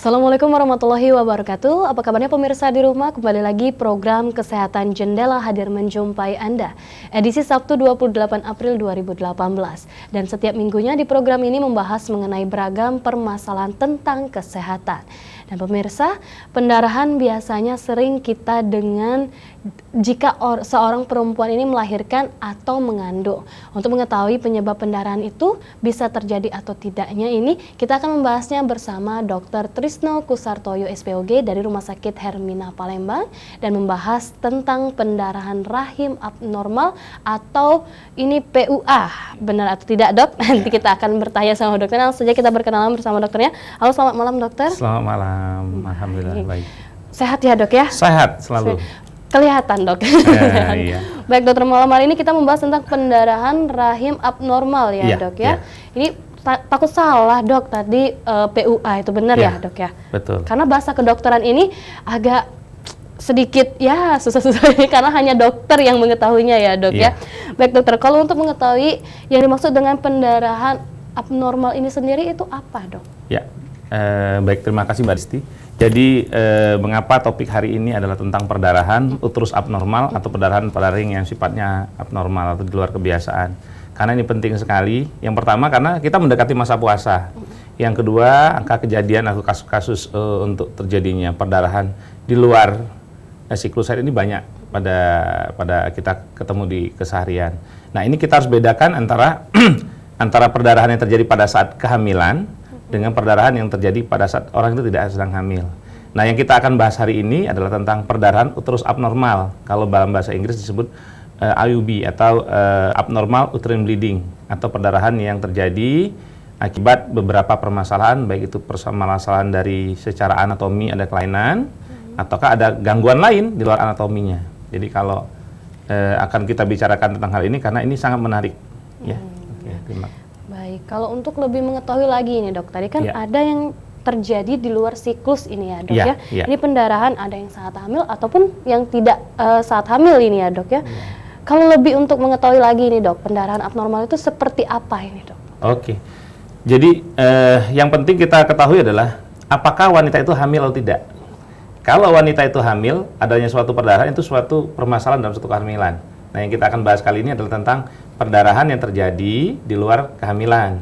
Assalamualaikum warahmatullahi wabarakatuh. Apa kabarnya pemirsa di rumah? Kembali lagi program Kesehatan Jendela hadir menjumpai Anda. Edisi Sabtu 28 April 2018. Dan setiap minggunya di program ini membahas mengenai beragam permasalahan tentang kesehatan. Dan pemirsa, pendarahan biasanya sering kita dengan jika seorang perempuan ini melahirkan atau mengandung. Untuk mengetahui penyebab pendarahan itu bisa terjadi atau tidaknya ini, kita akan membahasnya bersama Dr. Trisno Kusartoyo SPOG dari Rumah Sakit Hermina Palembang dan membahas tentang pendarahan rahim abnormal atau ini PUA. Benar atau tidak, Dok? Nanti kita akan bertanya sama dokter. Langsung saja kita berkenalan bersama dokternya. Halo, selamat malam, dokter. Selamat malam. Alhamdulillah baik. Sehat ya, Dok ya? Sehat selalu. Kelihatan, Dok. Iya. Baik, dokter, malam hari ini kita membahas tentang pendarahan rahim abnormal ya, Dok ya. Ini takut salah, Dok, tadi PUA itu benar ya, Dok ya? Betul. Karena bahasa kedokteran ini agak sedikit ya susah-susah karena hanya dokter yang mengetahuinya ya, Dok ya. Baik, dokter, kalau untuk mengetahui yang dimaksud dengan pendarahan abnormal ini sendiri itu apa, Dok? Ya. Baik, terima kasih Mbak Disti. Jadi mengapa topik hari ini adalah tentang perdarahan uterus abnormal atau perdarahan pada ring yang sifatnya abnormal atau di luar kebiasaan. Karena ini penting sekali. Yang pertama karena kita mendekati masa puasa. Yang kedua, angka kejadian atau kasus-kasus untuk terjadinya perdarahan di luar siklus haid ini banyak pada kita ketemu di keseharian. Nah, ini kita harus bedakan antara antara perdarahan yang terjadi pada saat kehamilan dengan perdarahan yang terjadi pada saat orang itu tidak sedang hamil. Nah, yang kita akan bahas hari ini adalah tentang perdarahan uterus abnormal. Kalau dalam bahasa Inggris disebut IUB atau abnormal uterine bleeding atau perdarahan yang terjadi akibat beberapa permasalahan, baik itu permasalahan dari secara anatomi ada kelainan ataukah ada gangguan lain di luar anatominya. Jadi kalau akan kita bicarakan tentang hal ini karena ini sangat menarik. Ya. Oke, terima kasih. Baik, kalau untuk lebih mengetahui lagi ini, Dok, tadi kan ada yang terjadi di luar siklus ini ya, Dok ya. Ini pendarahan ada yang saat hamil ataupun yang tidak saat hamil ini ya, Dok ya. Kalau lebih untuk mengetahui lagi ini, Dok, pendarahan abnormal itu seperti apa ini, Dok? Oke. Jadi yang penting kita ketahui adalah apakah wanita itu hamil atau tidak. Kalau wanita itu hamil, adanya suatu perdarahan itu suatu permasalahan dalam suatu kehamilan. Nah, yang kita akan bahas kali ini adalah tentang perdarahan yang terjadi di luar kehamilan.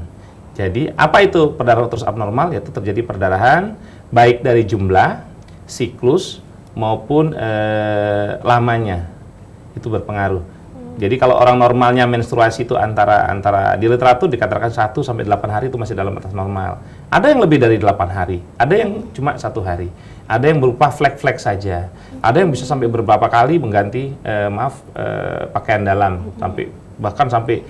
Jadi, apa itu perdarahan uterus abnormal? Yaitu terjadi perdarahan baik dari jumlah, siklus, maupun lamanya. Itu berpengaruh. Jadi, kalau orang normalnya menstruasi itu antara di literatur dikatakan 1 sampai 8 hari itu masih dalam batas normal. Ada yang lebih dari 8 hari, ada yang cuma 1 hari. Ada yang berupa flek-flek saja. Ada yang bisa sampai beberapa kali mengganti pakaian dalam bahkan sampai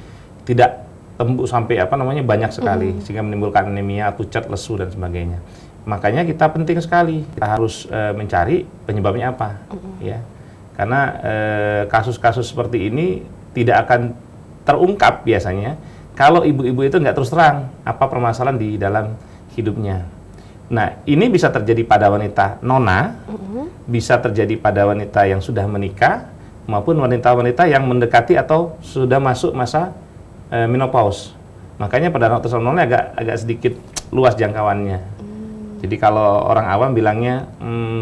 tidak tembus sampai banyak sekali sehingga menimbulkan anemia, pucat, lesu dan sebagainya. Makanya kita penting sekali kita harus mencari penyebabnya apa, ya. Karena kasus-kasus seperti ini tidak akan terungkap biasanya kalau ibu-ibu itu nggak terus terang apa permasalahan di dalam hidupnya. Nah, ini bisa terjadi pada wanita nona, bisa terjadi pada wanita yang sudah menikah, maupun wanita-wanita yang mendekati atau sudah masuk masa menopause. Makanya perdarahan uterus abnormal agak sedikit luas jangkauannya. Jadi kalau orang awam bilangnya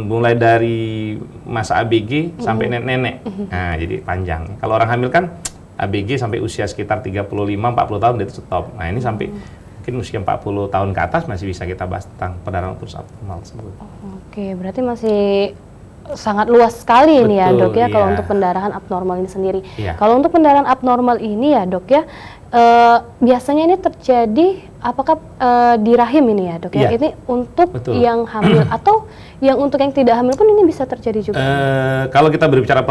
mulai dari masa ABG sampai nenek-nenek. Nah, jadi panjang. Kalau orang hamil kan ABG sampai usia sekitar 35-40 tahun itu stop. Nah, ini sampai mungkin usia 40 tahun ke atas masih bisa kita bahas tentang perdarahan uterus abnormal tersebut. Oke, berarti masih sangat luas sekali ini ya, Dok ya, kalau untuk pendarahan abnormal ini sendiri. Kalau untuk pendarahan abnormal ini ya, Dok ya, biasanya ini terjadi apakah di rahim ini ya, Dok ya? Ini untuk yang hamil atau yang untuk yang tidak hamil pun ini bisa terjadi juga? Kalau kita berbicara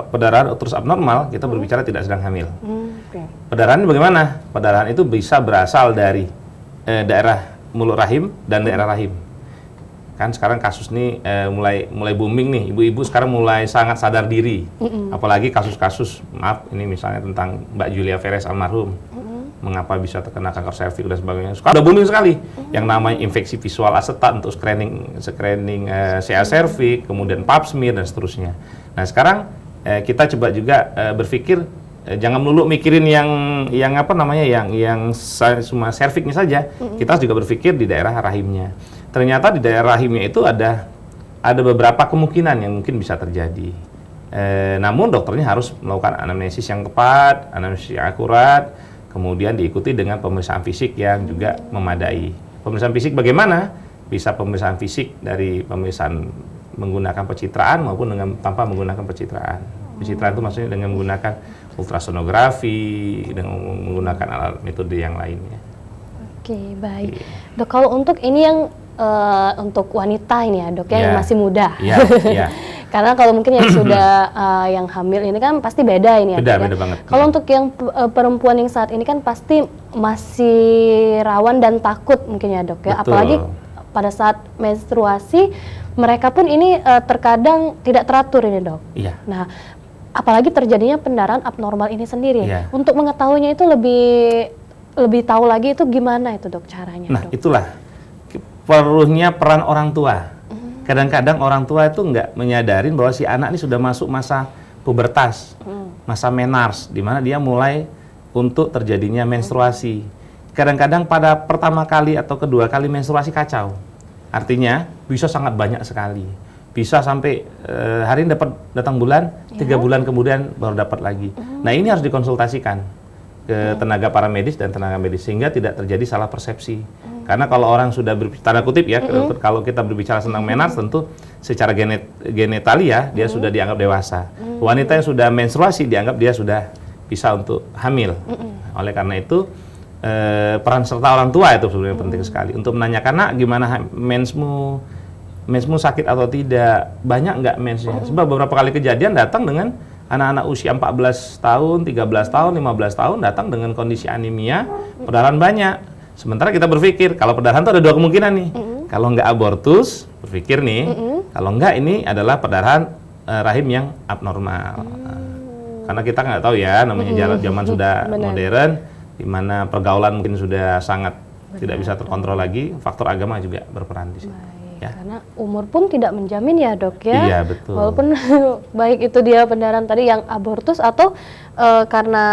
perdarahan uterus abnormal, kita berbicara tidak sedang hamil. Perdarahan bagaimana? Perdarahan itu bisa berasal dari daerah mulut rahim dan daerah rahim. Kan sekarang kasus ini mulai booming nih, ibu-ibu sekarang mulai sangat sadar diri. Apalagi kasus-kasus, maaf ini misalnya tentang Mbak Julia Perez almarhum, mengapa bisa terkena kanker serviks dan sebagainya. Sekarang udah booming sekali, yang namanya infeksi visual asetat untuk screening CA serviks, kemudian pap smear dan seterusnya. Nah, sekarang kita coba juga berpikir jangan melulu mikirin yang cuma serviknya saja. Kita juga berpikir di daerah rahimnya. ternyata di daerah rahimnya itu ada beberapa kemungkinan yang mungkin bisa terjadi. Namun dokternya harus melakukan anamnesis yang tepat, anamnesis yang akurat, kemudian diikuti dengan pemeriksaan fisik yang juga memadai. Pemeriksaan fisik bagaimana? Bisa pemeriksaan fisik dari pemeriksaan menggunakan pencitraan maupun tanpa menggunakan pencitraan. Pencitraan itu maksudnya dengan menggunakan ultrasonografi, dengan menggunakan alat metode yang lainnya. Oke, baik. Dok, kalau untuk ini yang untuk wanita ini ya dok ya, yang masih muda. Iya. Karena kalau mungkin yang sudah yang hamil ini kan pasti beda ini ya. Beda banget. Kalau untuk yang perempuan yang saat ini kan pasti masih rawan dan takut mungkin ya dok ya. Betul. Apalagi pada saat menstruasi mereka pun ini terkadang tidak teratur ini dok. Iya. Nah, apalagi terjadinya pendarahan abnormal ini sendiri. Iya. Untuk mengetahuinya itu lebih tahu lagi itu gimana itu dok caranya. Nah, dok? itulah perlunya peran orang tua. Kadang-kadang orang tua itu nggak menyadarin bahwa si anak ini sudah masuk masa pubertas, masa menars, di mana dia mulai untuk terjadinya menstruasi. Kadang-kadang pada pertama kali atau kedua kali menstruasi kacau. Artinya bisa sangat banyak sekali. Bisa sampai hari ini datang bulan, 3 bulan kemudian baru dapat lagi. Nah, ini harus dikonsultasikan ke tenaga paramedis dan tenaga medis sehingga tidak terjadi salah persepsi. Karena kalau orang sudah tanda kutip ya, kalau kita berbicara tentang menars tentu secara genetalia dia sudah dianggap dewasa. Wanita yang sudah menstruasi dianggap dia sudah bisa untuk hamil. Oleh karena itu peran serta orang tua itu sebenarnya penting sekali untuk menanyakan, nak gimana mensmu sakit atau tidak, banyak nggak mensnya. Sebab beberapa kali kejadian datang dengan anak-anak usia 14 tahun, 13 tahun, 15 tahun datang dengan kondisi anemia, perdarahan banyak. Sementara kita berpikir, kalau perdarahan itu ada 2 kemungkinan nih. Kalau nggak abortus, berpikir nih, kalau nggak ini adalah perdarahan rahim yang abnormal. Karena kita nggak tahu ya, namanya zaman sudah modern, di mana pergaulan mungkin sudah sangat tidak bisa terkontrol lagi, faktor agama juga berperan di sini. Ya. Karena umur pun tidak menjamin ya dok ya. Iya betul. Walaupun baik itu dia pendarahan tadi yang abortus atau karena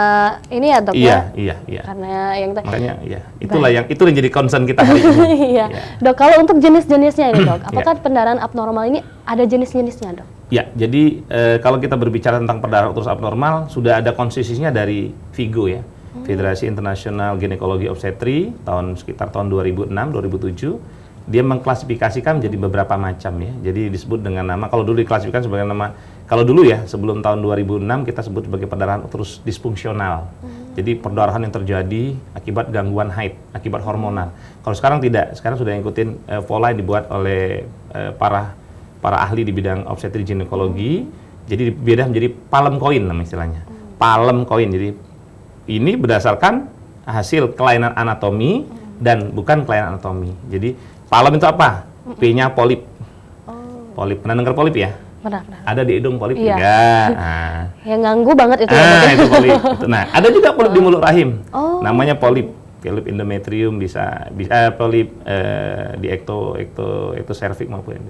ini ya dok iya, ya. Iya. Karena yang makanya ya itulah itu yang jadi concern kita hari ini. Iya. Dok, kalau untuk jenis-jenisnya ini dok, apakah pendarahan abnormal ini ada jenis-jenisnya dok? Ya, jadi kalau kita berbicara tentang pendarahan uterus abnormal sudah ada konstitusinya dari FIGO ya. Federasi Internasional Ginekologi Obstetri sekitar tahun 2006-2007. Dia mengklasifikasikan menjadi beberapa macam ya. Jadi disebut dengan nama, kalau dulu diklasifikasikan sebagai nama, kalau dulu ya sebelum tahun 2006 kita sebut sebagai pendarahan uterus disfungsional. Jadi perdarahan yang terjadi akibat gangguan haid, akibat hormonal. Kalau sekarang tidak, sekarang sudah ngikutin pola yang dibuat oleh para ahli di bidang obstetri ginekologi. Jadi beda menjadi palem koin nama istilahnya. Palem koin. Jadi ini berdasarkan hasil kelainan anatomi dan bukan kelainan anatomi. Jadi palem itu apa? P-nya polip. Polip. Pernah dengar polip ya? Pernah. Ada di hidung polip iya. juga. Nah. Yang ganggu banget itu. Itu polip. Nah, ada juga polip di mulut rahim. Namanya polip. Polip endometrium bisa polip di ektoservik maupun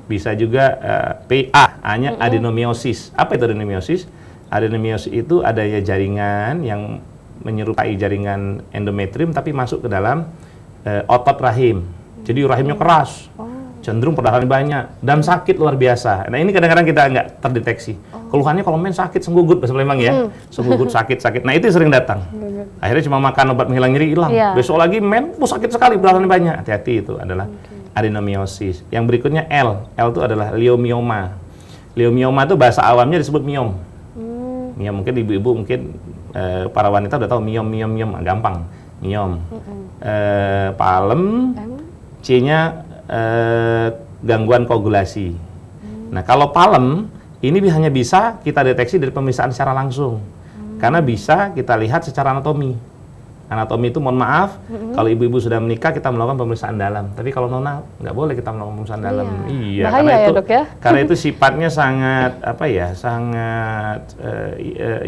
bisa juga PA, A-nya adenomiosis. Apa itu adenomiosis? Adenomiosis itu adanya jaringan yang menyerupai jaringan endometrium tapi masuk ke dalam otot rahim. Jadi rahimnya keras, cenderung perdarahan banyak, dan sakit luar biasa. Nah ini kadang-kadang kita nggak terdeteksi. Keluhannya kalau main sakit, senggugut, bahasa Palembang ya. Senggugut, sakit. Nah itu sering datang. Akhirnya cuma makan obat menghilang nyeri, hilang. Besok lagi main, sakit sekali, perdarahan banyak. Hati-hati itu adalah adenomiosis. Yang berikutnya L itu adalah leomioma. Leomioma itu bahasa awamnya disebut miom. Miom mungkin ibu-ibu para wanita udah tahu miom, gampang. Miom. Palem. C-nya gangguan koagulasi. Nah, kalau palem ini hanya bisa kita deteksi dari pemeriksaan secara langsung. Karena bisa kita lihat secara anatomi. Anatomi itu mohon maaf, kalau ibu-ibu sudah menikah kita melakukan pemeriksaan dalam. Tapi kalau nona nggak boleh kita melakukan pemeriksaan dalam. Iya, bahaya ya, dok ya? Karena itu sifatnya sangat sangat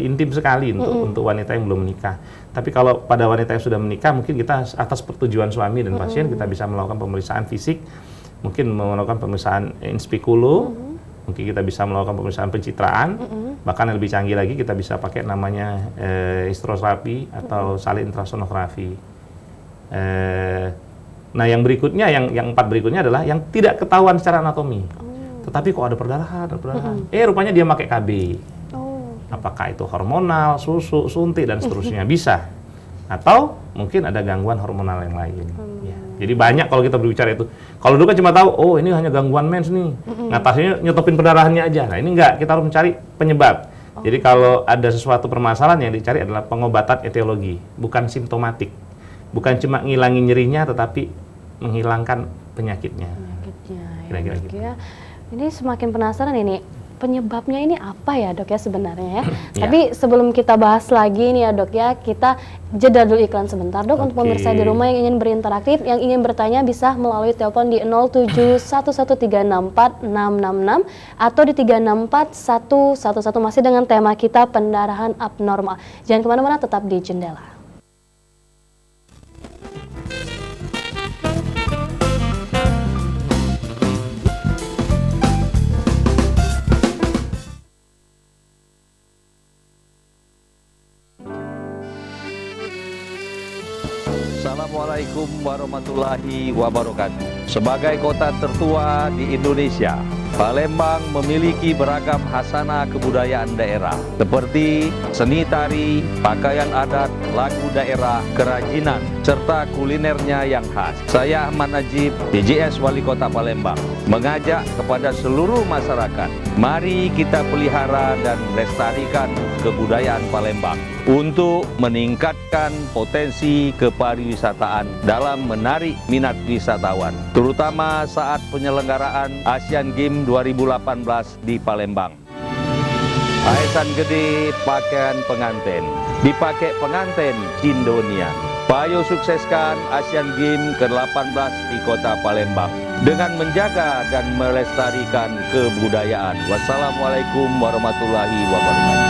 intim sekali untuk wanita yang belum menikah. Tapi kalau pada wanita yang sudah menikah, mungkin kita atas persetujuan suami dan pasien kita bisa melakukan pemeriksaan fisik, mungkin melakukan pemeriksaan in speculo, mungkin kita bisa melakukan pemeriksaan pencitraan, bahkan yang lebih canggih lagi kita bisa pakai namanya hysteroterapi atau salin ultrasonografi. Nah, yang berikutnya, yang 4 berikutnya adalah yang tidak ketahuan secara anatomi. Tetapi kok ada perdarahan, rupanya dia pakai KB. Apakah itu hormonal, susu, suntik, dan seterusnya? Bisa. Atau mungkin ada gangguan hormonal yang lain. Ya. Jadi banyak kalau kita berbicara itu. Kalau dulu kan cuma tahu, oh ini hanya gangguan mens nih. Ngatasinnya nyetopin perdarahannya aja. Nah ini enggak, kita harus mencari penyebab. Jadi kalau ada sesuatu permasalahan yang dicari adalah pengobatan etiologi, bukan simptomatik. Bukan cuma ngilangin nyerinya, tetapi menghilangkan penyakitnya. Kira-kira gitu. Ya. Ini semakin penasaran ini, penyebabnya ini apa ya dok ya sebenarnya ya? Tapi sebelum kita bahas lagi nih ya dok ya, kita jeda dulu iklan sebentar dok. Untuk pemirsa di rumah yang ingin berinteraktif, yang ingin bertanya bisa melalui telepon di 07113646666 atau di 364111 masih dengan tema kita pendarahan abnormal. Jangan kemana-mana, tetap di Jendela. Assalamualaikum warahmatullahi wabarakatuh. Sebagai kota tertua di Indonesia, Palembang memiliki beragam khasanah kebudayaan daerah seperti seni tari, pakaian adat, lagu daerah, kerajinan, serta kulinernya yang khas. Saya Ahmad Najib, DJS Wali Kota Palembang, mengajak kepada seluruh masyarakat, mari kita pelihara dan lestarikan kebudayaan Palembang untuk meningkatkan potensi kepariwisataan dalam menarik minat wisatawan, terutama saat penyelenggaraan Asian Games 2018 di Palembang. Aesan gede pakaian pengantin, dipakai pengantin Indonian. Payo sukseskan Asian Games ke-18 di Kota Palembang dengan menjaga dan melestarikan kebudayaan. Wassalamualaikum warahmatullahi wabarakatuh.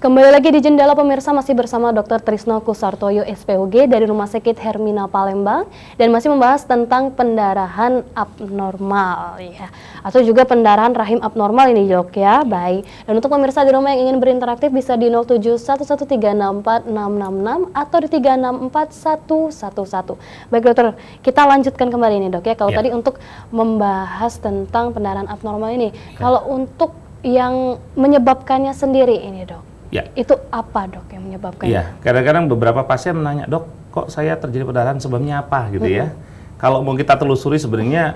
Kembali lagi di Jendela pemirsa, masih bersama Dr. Trisno Kusartoyo SPOG dari Rumah Sakit Hermina Palembang dan masih membahas tentang pendarahan abnormal ya, atau juga pendarahan rahim abnormal ini dok ya. Baik, dan untuk pemirsa di rumah yang ingin berinteraktif bisa di 07113646666 atau di 364111. Baik dokter, kita lanjutkan kembali ini dok ya. Kalau tadi untuk membahas tentang pendarahan abnormal ini, kalau untuk yang menyebabkannya sendiri ini dok, itu apa dok yang menyebabkannya? Iya, kadang-kadang beberapa pasien menanya, dok, kok saya terjadi perdarahan, sebabnya apa gitu ya? Kalau mau kita telusuri sebenarnya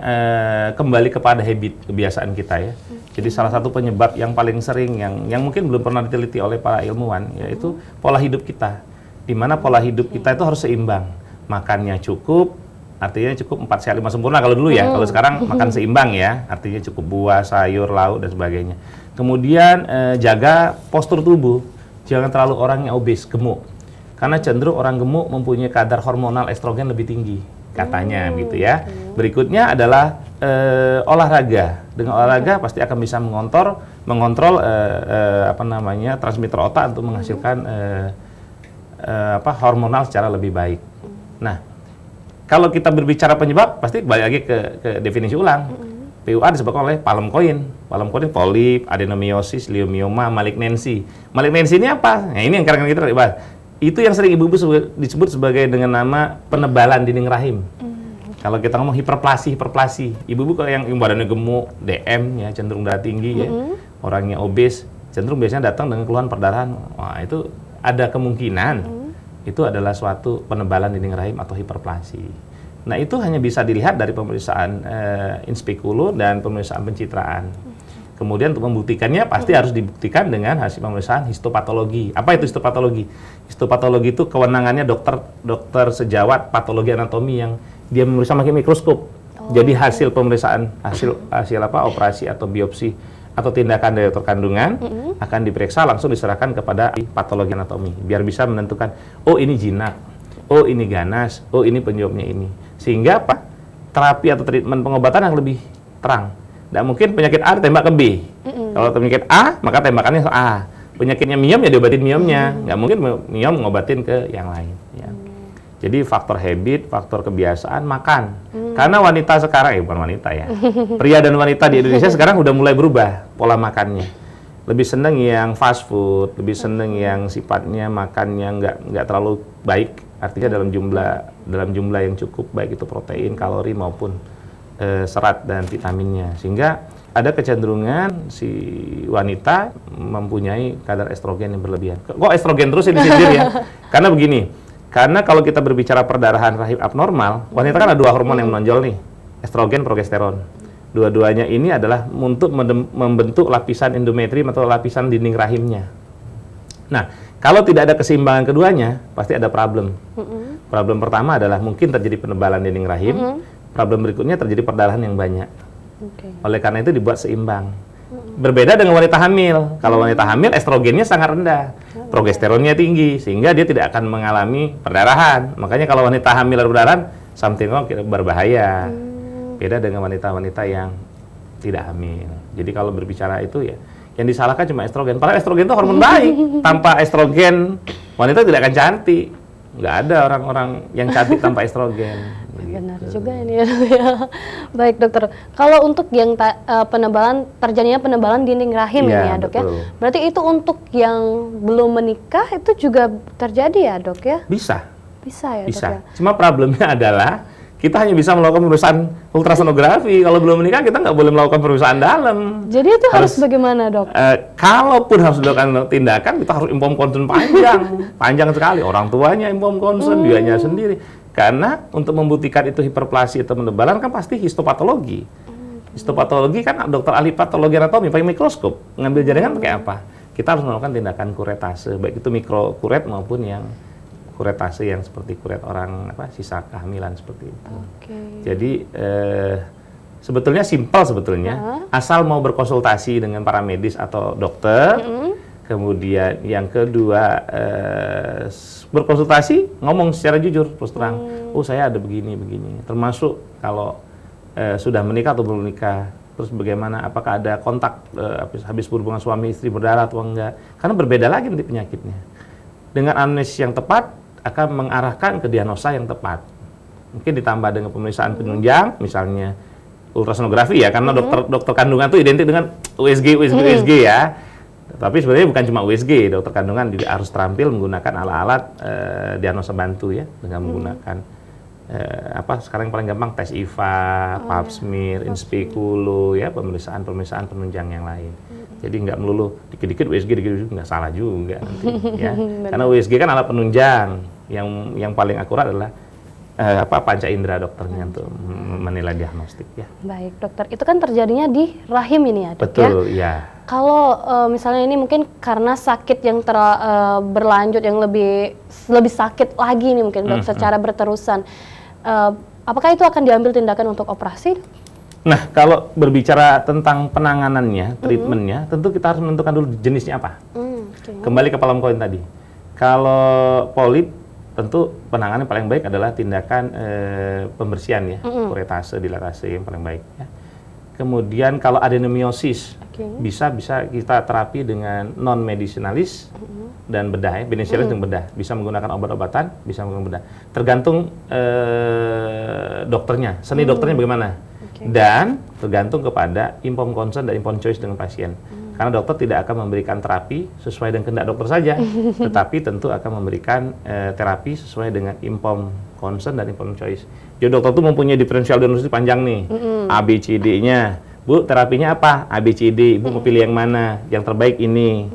kembali kepada habit, kebiasaan kita ya. Jadi salah satu penyebab yang paling sering yang mungkin belum pernah diteliti oleh para ilmuwan yaitu pola hidup kita. Di mana pola hidup kita itu harus seimbang. Makannya cukup, artinya cukup 4 sehat 5 sempurna kalau dulu ya. Kalau sekarang makan seimbang ya, artinya cukup buah, sayur, lauk dan sebagainya. Kemudian jaga postur tubuh, jangan terlalu orangnya obes, gemuk. Karena cenderung orang gemuk mempunyai kadar hormonal estrogen lebih tinggi, katanya gitu ya. Berikutnya adalah olahraga. Dengan olahraga pasti akan bisa mengontrol transmitter otak untuk menghasilkan hormonal secara lebih baik. Nah, kalau kita berbicara penyebab, pasti balik lagi ke definisi ulang. PUA disebabkan oleh palm coin, polip, adenomyosis, leiomyoma, malignansi. Malignansi ini apa? Nah, ini yang kadang-kadang kita bahas. Itu yang sering ibu-ibu disebut sebagai dengan nama penebalan dinding rahim. Kalau kita ngomong hiperplasi, ibu-ibu kalau yang badannya gemuk, DM ya, cenderung darah tinggi ya, orangnya obes, cenderung biasanya datang dengan keluhan perdarahan. Wah, itu ada kemungkinan itu adalah suatu penebalan dinding rahim atau hiperplasi. Nah, itu hanya bisa dilihat dari pemeriksaan in speculo dan pemeriksaan pencitraan. Kemudian untuk membuktikannya pasti harus dibuktikan dengan hasil pemeriksaan histopatologi. Apa itu histopatologi? Histopatologi itu kewenangannya dokter sejawat patologi anatomi yang dia memeriksa pakai mikroskop. Jadi hasil pemeriksaan, hasil operasi atau biopsi atau tindakan dari dokter kandungan akan diperiksa langsung diserahkan kepada patologi anatomi biar bisa menentukan oh ini jinak, oh ini ganas, oh ini penyebabnya ini. Sehingga apa? Terapi atau treatment pengobatan yang lebih terang. Nggak mungkin penyakit A ditembak ke B. Kalau penyakit A, maka tembakannya A. Penyakitnya miom ya diobatin miomnya. Nggak mungkin miom ngobatin ke yang lain. Ya. Jadi faktor habit, faktor kebiasaan, makan. Karena wanita sekarang, bukan wanita ya, pria dan wanita di Indonesia sekarang udah mulai berubah pola makannya. Lebih seneng yang fast food, lebih seneng yang sifatnya makannya nggak terlalu baik. Artinya dalam jumlah yang cukup, baik itu protein, kalori maupun serat dan vitaminnya. Sehingga ada kecenderungan si wanita mempunyai kadar estrogen yang berlebihan. Kok estrogen terus ini sendiri ya? Karena begini. Karena kalau kita berbicara perdarahan rahim abnormal, wanita kan ada 2 hormon yang menonjol nih, estrogen, progesteron. Dua-duanya ini adalah untuk membentuk lapisan endometrium atau lapisan dinding rahimnya. Nah, kalau tidak ada keseimbangan keduanya, pasti ada problem. Problem pertama adalah mungkin terjadi penebalan dinding rahim, problem berikutnya terjadi perdarahan yang banyak. Oleh karena itu dibuat seimbang. Berbeda dengan wanita hamil. Kalau wanita hamil, estrogennya sangat rendah, progesteronnya tinggi, sehingga dia tidak akan mengalami perdarahan. Makanya kalau wanita hamil ada perdarahan, something wrong, berbahaya. Beda dengan wanita-wanita yang tidak hamil. Jadi kalau berbicara itu ya, yang disalahkan cuma estrogen. Padahal estrogen itu hormon baik. Tanpa estrogen, wanita tidak akan cantik. Nggak ada orang-orang yang cantik tanpa estrogen. Benar juga ini ya. Baik dokter, kalau untuk yang terjadinya penebalan dinding rahim ini ya dok betul. Ya, berarti itu untuk yang belum menikah itu juga terjadi ya dok ya? Bisa ya dok ya? Cuma problemnya adalah kita hanya bisa melakukan pemeriksaan ultrasonografi. Kalau belum menikah kita nggak boleh melakukan pemeriksaan dalam. Jadi itu harus bagaimana dok? Kalaupun harus dilakukan tindakan, kita harus inform konsen panjang sekali. Orang tuanya inform konsen, dianya sendiri. Karena untuk membuktikan itu hiperplasi atau penebalan kan pasti histopatologi. Histopatologi kan dokter ahli patologi anatomi pakai mikroskop. Ngambil jaringan pakai apa? Kita harus melakukan tindakan kuretase, baik itu mikrokuret maupun yang kuretase yang seperti kuret orang sisa kehamilan seperti itu. Jadi sebetulnya simpel sebetulnya, asal mau berkonsultasi dengan para medis atau dokter. Kemudian yang kedua berkonsultasi, ngomong secara jujur, terus terang, oh saya ada begini, termasuk kalau sudah menikah atau belum menikah, terus bagaimana, apakah ada kontak habis berhubungan suami istri berdarah atau enggak, karena berbeda lagi nanti penyakitnya. Dengan anamnesis yang tepat akan mengarahkan ke diagnosa yang tepat. Mungkin ditambah dengan pemeriksaan penunjang, misalnya ultrasonografi ya, karena dokter kandungan itu identik dengan USG ya. Tapi sebenarnya bukan cuma USG, dokter kandungan juga harus terampil menggunakan alat-alat diagnosa bantu ya, dengan menggunakan sekarang paling gampang tes IVA, pap smear, inspekulo ya, pemeriksaan penunjang yang lain. Jadi nggak melulu dikit-dikit USG, dikit-dikit nggak salah juga nanti ya. Karena USG kan alat penunjang, yang paling akurat adalah panca indera dokternya untuk menilai diagnostik ya. Baik dokter, itu kan terjadinya di rahim ini ya dok. Betul ya. Kalau misalnya ini mungkin karena sakit yang berlanjut yang lebih sakit lagi nih mungkin dok, secara berterusan, apakah itu akan diambil tindakan untuk operasi? Nah kalau berbicara tentang penanganannya, treatmentnya, tentu kita harus menentukan dulu jenisnya apa. Kembali ke palem koin tadi. Kalau polip, tentu penanganan paling baik adalah tindakan pembersihan ya, kuretase, dilatase yang paling baik ya. Kemudian kalau adenomiosis, bisa kita terapi dengan non medicinalis dan bedah ya, benesialis dengan bedah. Bisa menggunakan obat-obatan, bisa menggunakan bedah. Tergantung dokternya, seni dokternya bagaimana. Dan tergantung kepada inform consent dan inform choice dengan pasien. Karena dokter tidak akan memberikan terapi sesuai dengan kehendak dokter saja, tetapi tentu akan memberikan terapi sesuai dengan inform consent dan inform choice. Jadi dokter itu mempunyai diferensial diagnosis panjang nih, A, B, C, D-nya. Bu, terapinya apa? A, B, C, D. Ibu mau pilih yang mana? Yang terbaik ini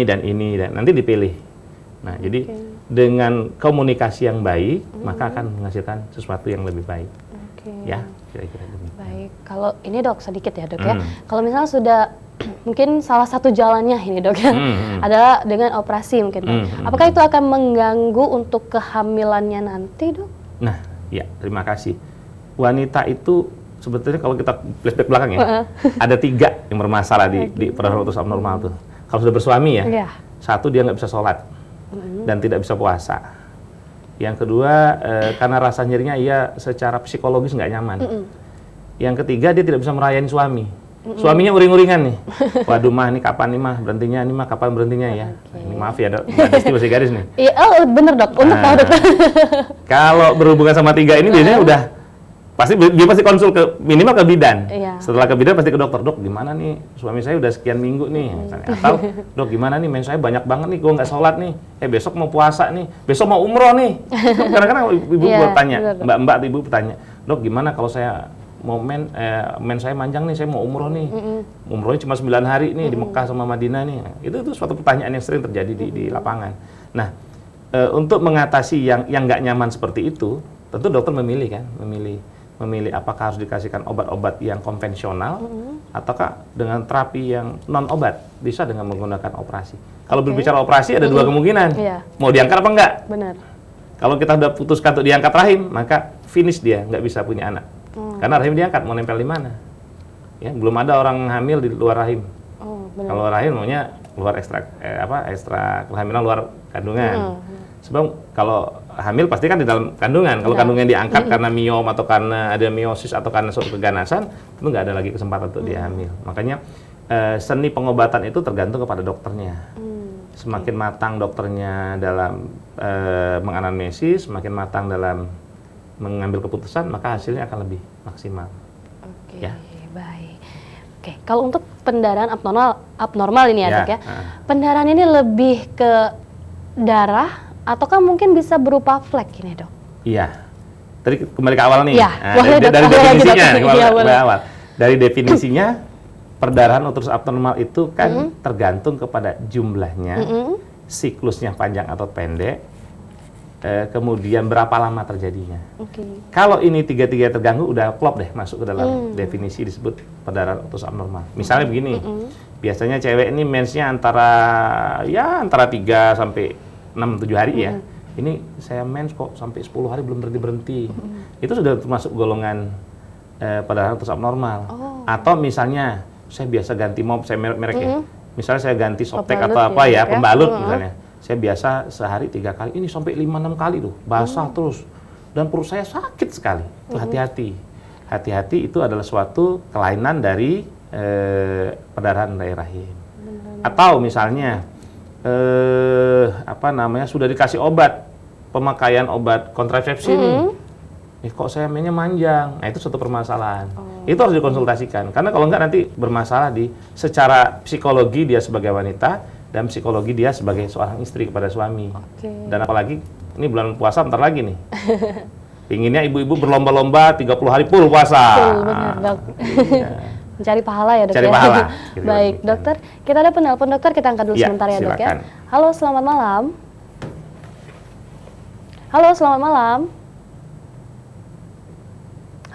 dan ini, dan nanti dipilih. Nah, jadi dengan komunikasi yang baik, maka akan menghasilkan sesuatu yang lebih baik. Ya, kira-kira demikian. Baik, kalau ini dok sedikit ya dok ya. Kalau misalnya sudah mungkin salah satu jalannya ini dok ya, adalah dengan operasi mungkin dok. Apakah itu akan mengganggu untuk kehamilannya nanti dok? Nah, ya terima kasih. Wanita itu sebetulnya kalau kita flashback belakang ya, ada 3 yang bermasalah di perdarahan uterus abnormal tuh. Kalau sudah bersuami ya, satu dia nggak bisa sholat dan tidak bisa puasa. Yang kedua karena rasa nyerinya ia secara psikologis nggak nyaman. Yang ketiga dia tidak bisa merayani suami. Suaminya uring-uringan nih. Waduh mah, ini kapan nih mah berhentinya? Ini mah kapan berhentinya ya? Ini maaf ya dok, Desti masih garis nih. Iya, bener dok. Untuk tahu dokter. Kalau berhubungan sama 3 ini biasanya udah dia pasti konsul ke minimal ke bidan. Setelah ke bidan pasti ke dokter. Dok, gimana nih suami saya udah sekian minggu nih, misalnya. Atau dok gimana nih mens saya banyak banget nih, gue nggak sholat nih. Besok mau puasa nih, besok mau umroh nih. Kadang-kadang ibu bertanya, mbak-mbak ibu bertanya, dok gimana kalau saya mau men saya manjang nih, saya mau umroh nih. Umrohnya cuma 9 hari nih di Mekah sama Madinah nih. Itu suatu pertanyaan yang sering terjadi di lapangan. Nah, untuk mengatasi yang nggak nyaman seperti itu, tentu dokter memilih apakah harus dikasihkan obat-obat yang konvensional ataukah dengan terapi yang non obat, bisa dengan menggunakan operasi. Kalau berbicara operasi ada 2 kemungkinan. Mau diangkat apa enggak? Benar. Kalau kita udah putuskan untuk diangkat rahim, maka finish dia, nggak bisa punya anak. Karena rahim diangkat, mau nempel di mana? Ya, belum ada orang hamil di luar rahim. Kalau rahim maunya luar ekstra kehamilan luar kandungan. Sebab kalau hamil pasti kan di dalam kandungan. Kalau kandungan diangkat karena miom atau karena ada meiosis atau karena suatu keganasan, itu nggak ada lagi kesempatan untuk dia hamil. Makanya seni pengobatan itu tergantung kepada dokternya. Semakin matang dokternya dalam menganamnesis, semakin matang dalam mengambil keputusan, maka hasilnya akan lebih maksimal. Oke, baik. Oke, kalau untuk pendarahan abnormal ini ya dok ya, pendarahan ini lebih ke darah ataukah mungkin bisa berupa flek ini dok? Iya. Tadi kembali ke awal nih. Iya. Dari definisinya, awal. Dari definisinya, perdarahan uterus abnormal itu kan tergantung kepada jumlahnya, siklusnya panjang atau pendek, kemudian berapa lama terjadinya. Kalau ini 3 terganggu, udah klop deh masuk ke dalam definisi disebut perdarahan uterus abnormal. Misalnya begini, biasanya cewek ini mensnya antara 3 sampai 6-7 hari ya. Ini saya mens kok sampai 10 hari belum berhenti. Itu sudah termasuk golongan perdarahan uterus abnormal. Atau misalnya saya biasa ganti mop, saya merek ya. Misalnya saya ganti Softtek atau apa ya, pembalut misalnya. Saya biasa sehari 3 kali, ini sampai 5-6 kali tuh, basah terus. Dan perut saya sakit sekali. Itu hati-hati. Hati-hati itu adalah suatu kelainan dari perdarahan dari rahim. Atau misalnya sudah dikasih obat, pemakaian obat kontrasepsi nih. Kok saya mainnya manjang. Nah, itu suatu permasalahan. Itu harus dikonsultasikan. Karena kalau enggak nanti bermasalah secara psikologi dia sebagai wanita dan psikologi dia sebagai seorang istri kepada suami. Dan apalagi ini bulan puasa bentar lagi nih. Inginnya ibu-ibu berlomba-lomba 30 hari full puasa. Benar, dok. Mencari pahala ya dok. Cari pahala. Baik, dokter. Kita ada penelpon dokter, kita angkat dulu sebentar ya dok ya. Halo, selamat malam. Halo, selamat malam.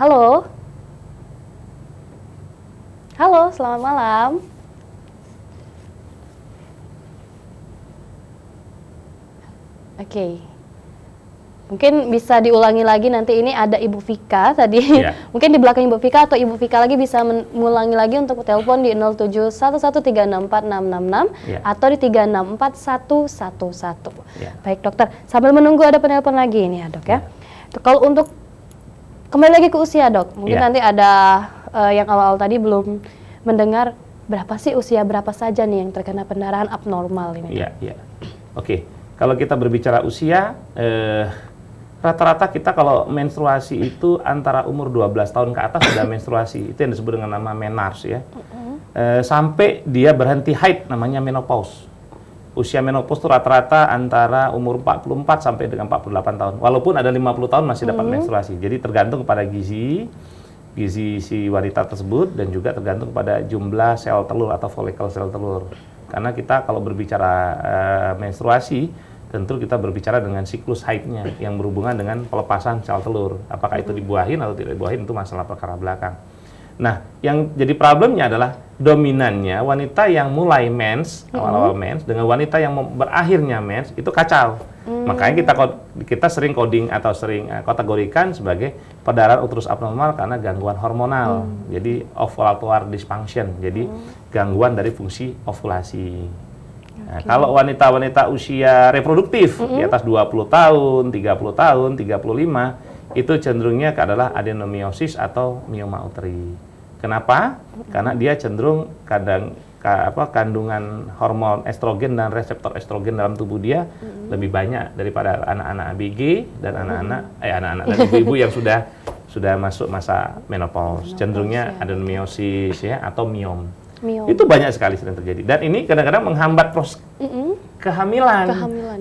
Halo. Halo, selamat malam. Oke. Mungkin bisa diulangi lagi, nanti ini ada Ibu Vika tadi. Mungkin di belakang Ibu Vika atau Ibu Vika lagi bisa mengulangi lagi untuk telepon di 0711366666 atau di 364111. Baik dokter, sambil menunggu ada penelpon lagi ini ya dok ya. Kalau untuk kembali lagi ke usia dok, mungkin nanti ada yang awal-awal tadi belum mendengar berapa sih usia berapa saja nih yang terkena pendarahan abnormal ini. Oke. Kalau kita berbicara usia, rata-rata kita kalau menstruasi itu antara umur 12 tahun ke atas sudah menstruasi. Itu yang disebut dengan nama menarche ya. Sampai dia berhenti haid, namanya menopause. Usia menopause itu rata-rata antara umur 44 sampai dengan 48 tahun. Walaupun ada 50 tahun masih dapat menstruasi. Jadi tergantung kepada gizi si wanita tersebut dan juga tergantung kepada jumlah sel telur atau folikel sel telur. Karena kita kalau berbicara menstruasi, tentu kita berbicara dengan siklus haidnya yang berhubungan dengan pelepasan sel telur. Apakah itu dibuahin atau tidak dibuahin itu masalah perkara belakang. Nah, yang jadi problemnya adalah dominannya wanita yang mulai mens, awal-awal mens, dengan wanita yang berakhirnya mens, itu kacau. Makanya kita sering coding atau sering kategorikan sebagai perdarahan uterus abnormal karena gangguan hormonal. Jadi ovulatory dysfunction, jadi gangguan dari fungsi ovulasi. Nah, kalau wanita-wanita usia reproduktif di atas 20 tahun, 30 tahun, 35, itu cenderungnya adalah adenomiosis atau mioma uteri. Kenapa? Karena dia cenderung kandungan hormon estrogen dan reseptor estrogen dalam tubuh dia lebih banyak daripada anak-anak ABG dan anak-anak dan ibu-ibu yang sudah masuk masa menopause. Cenderungnya adenomiosis ya atau miom. Itu banyak sekali sering terjadi. Dan ini kadang-kadang menghambat proses kehamilan.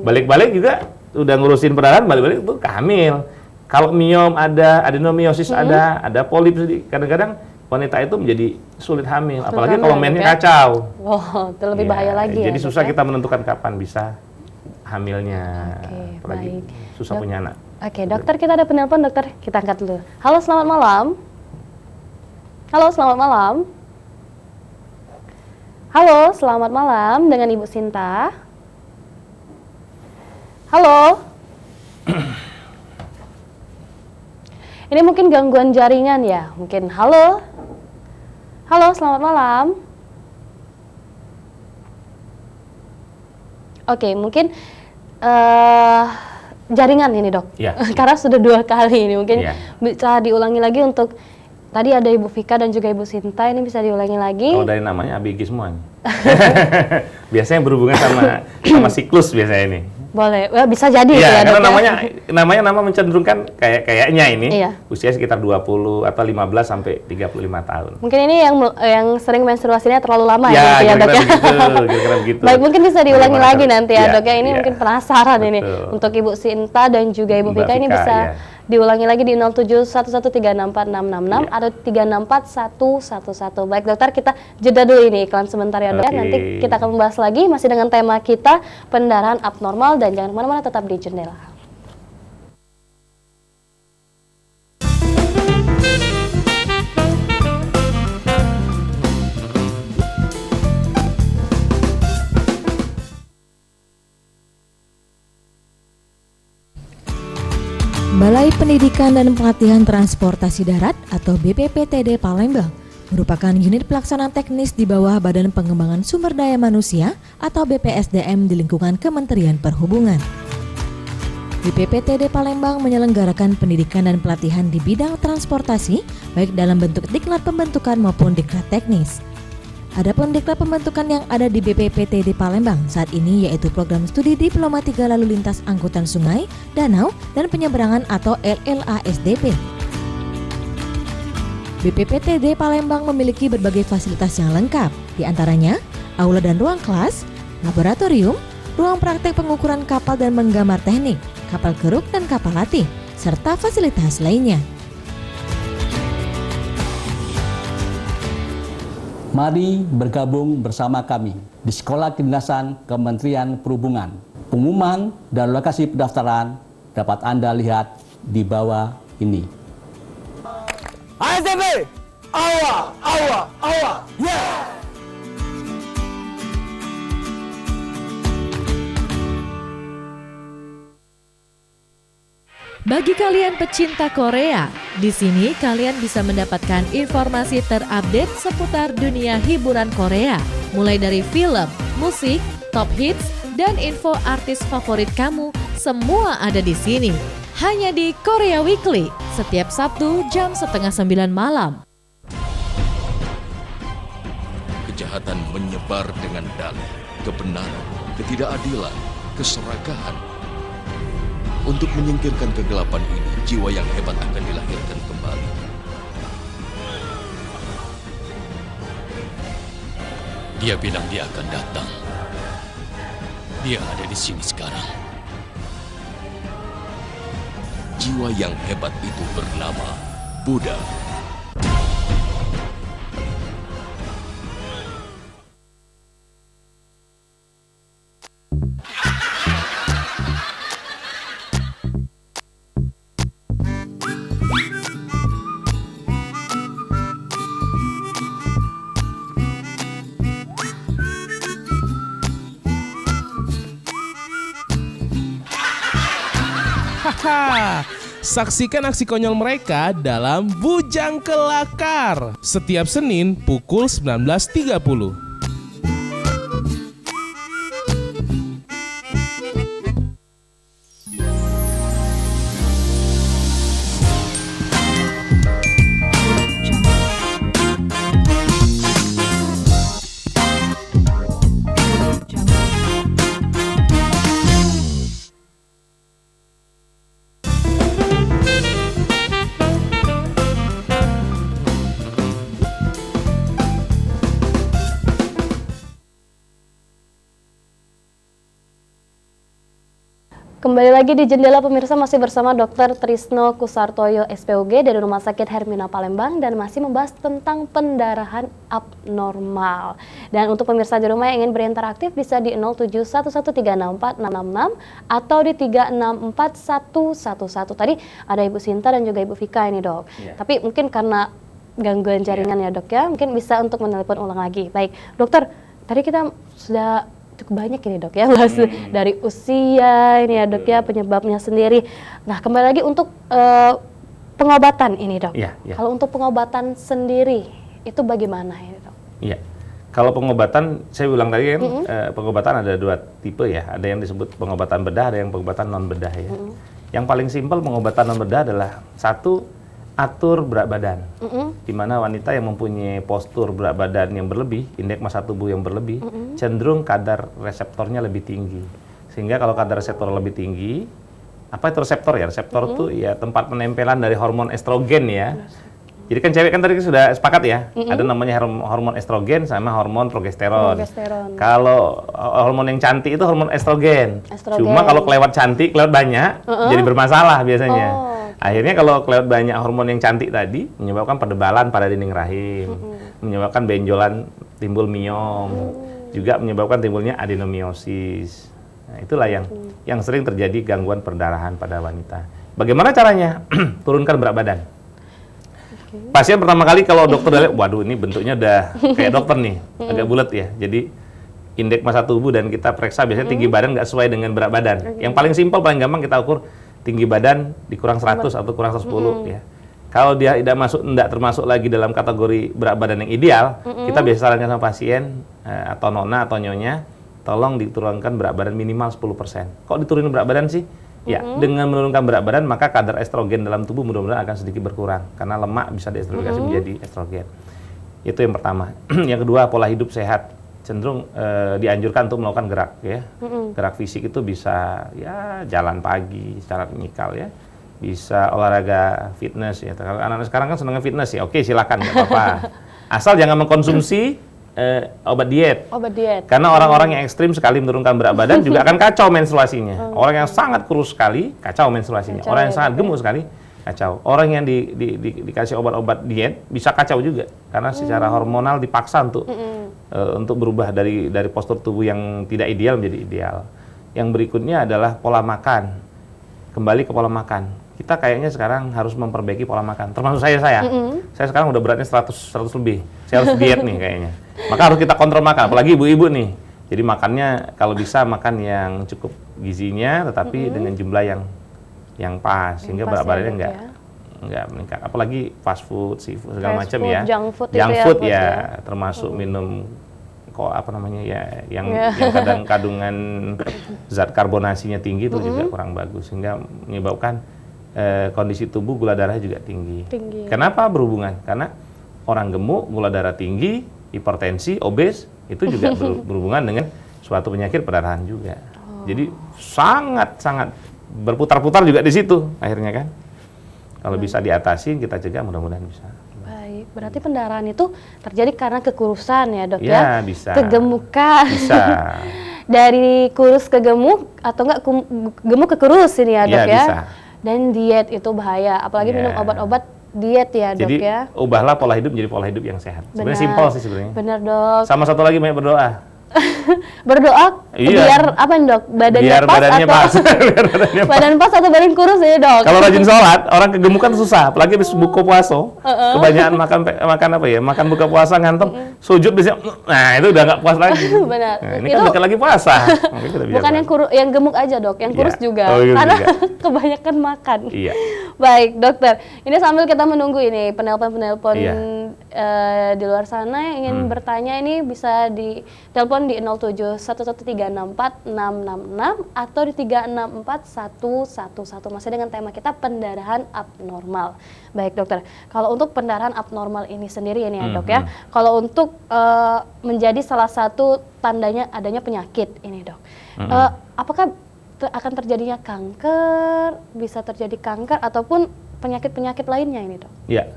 Balik-balik juga udah ngurusin perdarahan, balik-balik itu kehamil. Kalau miom ada, adenomiosis ada polip, kadang-kadang wanita itu menjadi sulit hamil, apalagi kalau mennya kacau. Wow, itu lebih bahaya lagi ya. Jadi susah kita menentukan kapan bisa hamilnya, apalagi susah punya anak. Oke, dokter, kita ada penelpon, dokter. Kita angkat dulu. Halo, selamat malam. Halo, selamat malam. Halo, selamat malam dengan Ibu Sinta. Halo. Ini mungkin gangguan jaringan ya, mungkin. Halo. Halo, selamat malam. Oke, mungkin jaringan ini, Dok. Ya. Karena sudah 2 kali ini, mungkin bisa diulangi lagi untuk tadi ada Ibu Vika dan juga Ibu Sinta, ini bisa diulangi lagi. Kalau dari namanya ABG semua nih. Biasanya berhubungan sama siklus biasanya ini. Boleh, bisa jadi ya, ya, karena Dok, nama mencenderungkan kayaknya ini iya. usia sekitar 20 atau 15 sampai 35 tahun. Mungkin ini yang sering menstruasinya terlalu lama ya, Dok ya. Kira-kira begitu. Baik, mungkin bisa diulangi lagi nanti ya, Dok ya. Ini ya. mungkin penasaran Betul. ini untuk Ibu Sinta dan juga Ibu Vika, ini Vika, bisa diulangi lagi di 07113646666 atau 364111. Baik, dokter, kita jeda dulu ini iklan sebentar ya, Dok. Nanti kita akan membahas lagi masih dengan tema kita pendarahan abnormal, dan jangan kemana-mana, tetap di Jendela. Balai Pendidikan dan Pelatihan Transportasi Darat atau BPPTD Palembang merupakan unit pelaksana teknis di bawah Badan Pengembangan Sumber Daya Manusia atau BPSDM di lingkungan Kementerian Perhubungan. BPPTD Palembang menyelenggarakan pendidikan dan pelatihan di bidang transportasi baik dalam bentuk diklat pembentukan maupun diklat teknis. Adapun diklat pembentukan yang ada di BPPTD Palembang saat ini yaitu Program Studi Diploma 3 Lalu Lintas Angkutan Sungai, Danau, dan Penyeberangan atau LLASDP. BPPTD Palembang memiliki berbagai fasilitas yang lengkap, di antaranya aula dan ruang kelas, laboratorium, ruang praktek pengukuran kapal dan menggambar teknik, kapal keruk dan kapal latih, serta fasilitas lainnya. Mari bergabung bersama kami di Sekolah Kedinasan Kementerian Perhubungan. Pengumuman dan lokasi pendaftaran dapat Anda lihat di bawah ini. ASDP! Awa! Awa! Awa! Yeah! Bagi kalian pecinta Korea, di sini kalian bisa mendapatkan informasi terupdate seputar dunia hiburan Korea, mulai dari film, musik, top hits, dan info artis favorit kamu, semua ada di sini. Hanya di Korea Weekly, setiap Sabtu jam 8:30 malam. Kejahatan menyebar dengan dalih, kebenaran, ketidakadilan, keserakahan. Untuk menyingkirkan kegelapan ini, jiwa yang hebat akan dilahirkan kembali. Dia bilang dia akan datang. Dia ada di sini sekarang. Jiwa yang hebat itu bernama Buddha. Saksikan aksi konyol mereka dalam Bujang Kelakar setiap Senin pukul 19.30. Kembali lagi di Jendela pemirsa, masih bersama Dr. Trisno Kusartoyo SPOG dari Rumah Sakit Hermina Palembang dan masih membahas tentang pendarahan abnormal. Dan untuk pemirsa di rumah yang ingin berinteraksi bisa di 07113646666 atau di 3641111. Tadi ada Ibu Sinta dan juga Ibu Vika ini, Dok. Ya. Tapi mungkin karena gangguan jaringan ya, Dok ya, mungkin bisa untuk menelpon ulang lagi. Baik, Dokter, tadi kita sudah cukup banyak ini, Dok ya, bahas dari usia ini ya, Dok ya, penyebabnya sendiri. Nah, kembali lagi untuk pengobatan ini, Dok. Iya, iya. Kalau untuk pengobatan sendiri itu bagaimana ini, Dok? Iya. Kalau pengobatan, saya ulang tadi kan, pengobatan ada dua tipe ya. Ada yang disebut pengobatan bedah, ada yang pengobatan non bedah ya. Yang paling simpel pengobatan non bedah adalah satu, atur berat badan, di mana wanita yang mempunyai postur berat badan yang berlebih, indeks massa tubuh yang berlebih, cenderung kadar reseptornya lebih tinggi. Sehingga kalau kadar reseptor lebih tinggi, apa itu reseptor ya? Reseptor itu ya tempat penempelan dari hormon estrogen ya. Jadi kan cewek kan tadi sudah sepakat ya, ada namanya hormon estrogen sama hormon progesteron. Kalau hormon yang cantik itu hormon estrogen. Cuma kalau kelewat cantik, kelewat banyak, jadi bermasalah biasanya. Akhirnya kalau kelewat banyak hormon yang cantik tadi, menyebabkan perdebalan pada dinding rahim, menyebabkan benjolan, timbul miom, juga menyebabkan timbulnya adenomiosis. Nah, itulah yang sering terjadi gangguan perdarahan pada wanita. Bagaimana caranya? Turunkan berat badan. Pasien pertama kali kalau dokter lihat, waduh ini bentuknya udah kayak dokter nih, agak bulat ya. Jadi indeks massa tubuh dan kita periksa biasanya tinggi badan nggak sesuai dengan berat badan. Yang paling simpel, paling gampang kita ukur tinggi badan dikurang 100 atau kurang 110 ya. Kalau dia tidak termasuk lagi dalam kategori berat badan yang ideal, kita biasa sarankan sama pasien atau nona atau nyonya, tolong diturunkan berat badan minimal 10%. Kok diturunin berat badan sih? Ya, dengan menurunkan berat badan maka kadar estrogen dalam tubuh mudah-mudahan akan sedikit berkurang karena lemak bisa diestrofikasi menjadi estrogen. Itu yang pertama. Yang kedua, pola hidup sehat. Cenderung dianjurkan untuk melakukan gerak ya. Gerak fisik itu bisa ya jalan pagi secara mikal ya. Bisa olahraga fitness ya. Kalau anak-anak sekarang kan senangnya fitness ya. Oke, silakan nggak apa-apa. Asal jangan mengkonsumsi obat diet. Karena orang-orang yang ekstrim sekali menurunkan berat badan juga akan kacau menstruasinya. Orang yang sangat kurus sekali kacau menstruasinya. Orang yang sangat gemuk sekali kacau. Orang yang dikasih obat-obat diet bisa kacau juga karena secara hormonal dipaksa untuk berubah dari postur tubuh yang tidak ideal menjadi ideal. Yang berikutnya adalah pola makan. Kembali ke pola makan. Kita kayaknya sekarang harus memperbaiki pola makan. Termasuk saya. Saya sekarang udah beratnya 100 lebih. Saya harus diet nih kayaknya. Maka harus kita kontrol makan, apalagi ibu-ibu nih. Jadi makannya kalau bisa makan yang cukup gizinya tetapi dengan jumlah yang pas sehingga berat badannya nggak meningkat. Apalagi fast food, seafood segala macam ya. Junk food ya, termasuk minum yang kadang kandungan zat karbonasinya tinggi itu juga kurang bagus sehingga menyebabkan kondisi tubuh gula darah juga tinggi. Kenapa berhubungan? Karena orang gemuk, gula darah tinggi, hipertensi, obes itu juga berhubungan dengan suatu penyakit perdarahan juga. Jadi sangat berputar-putar juga di situ akhirnya kan. Kalau bisa diatasi, kita cegah, mudah-mudahan bisa. Baik, berarti pendarahan itu terjadi karena kekurusan ya, Dok ya? Ya, bisa. Kegemukan. Bisa. Dari kurus ke gemuk atau enggak gemuk ke kurus ini ya, Dok ya? Bisa. Dan diet itu bahaya, apalagi minum obat-obat diet ya, Dok. Jadi ubahlah pola hidup menjadi pola hidup yang sehat. Sebenarnya simpel sih sebenarnya. Benar, Dok. Sama satu lagi, banyak berdoa. Berdoa Iya. biar apa nih, Dok? Badannya Biar pas badannya atau pas. Biar badannya pas. badan pas atau badan kurus ya, Dok? Kalau rajin sholat, orang kegemukan susah, apalagi habis buka puasa. Kebanyakan makan apa ya? Makan buka puasa ngantuk, sujud bisa. Nah, itu udah nggak puas lagi. Benar. Nah, ini Itu kan dekat lagi puasa. Mungkin kita biar bukan yang yang gemuk aja, Dok, yang kurus Iya. juga. Oh, kurus Karena juga. kebanyakan makan. Iya. Baik, dokter. Ini sambil kita menunggu ini penelpon-penelpon Iya. di luar sana yang ingin bertanya ini bisa di telepon di 0711136466 atau di 364111 masih dengan tema kita pendarahan abnormal. Baik, dokter. Kalau untuk pendarahan abnormal ini sendiri ini ya, Dok ya. Kalau untuk menjadi salah satu tandanya adanya penyakit ini, Dok. Apakah akan terjadinya kanker, bisa terjadi kanker ataupun penyakit-penyakit lainnya ini, Dok? Ya.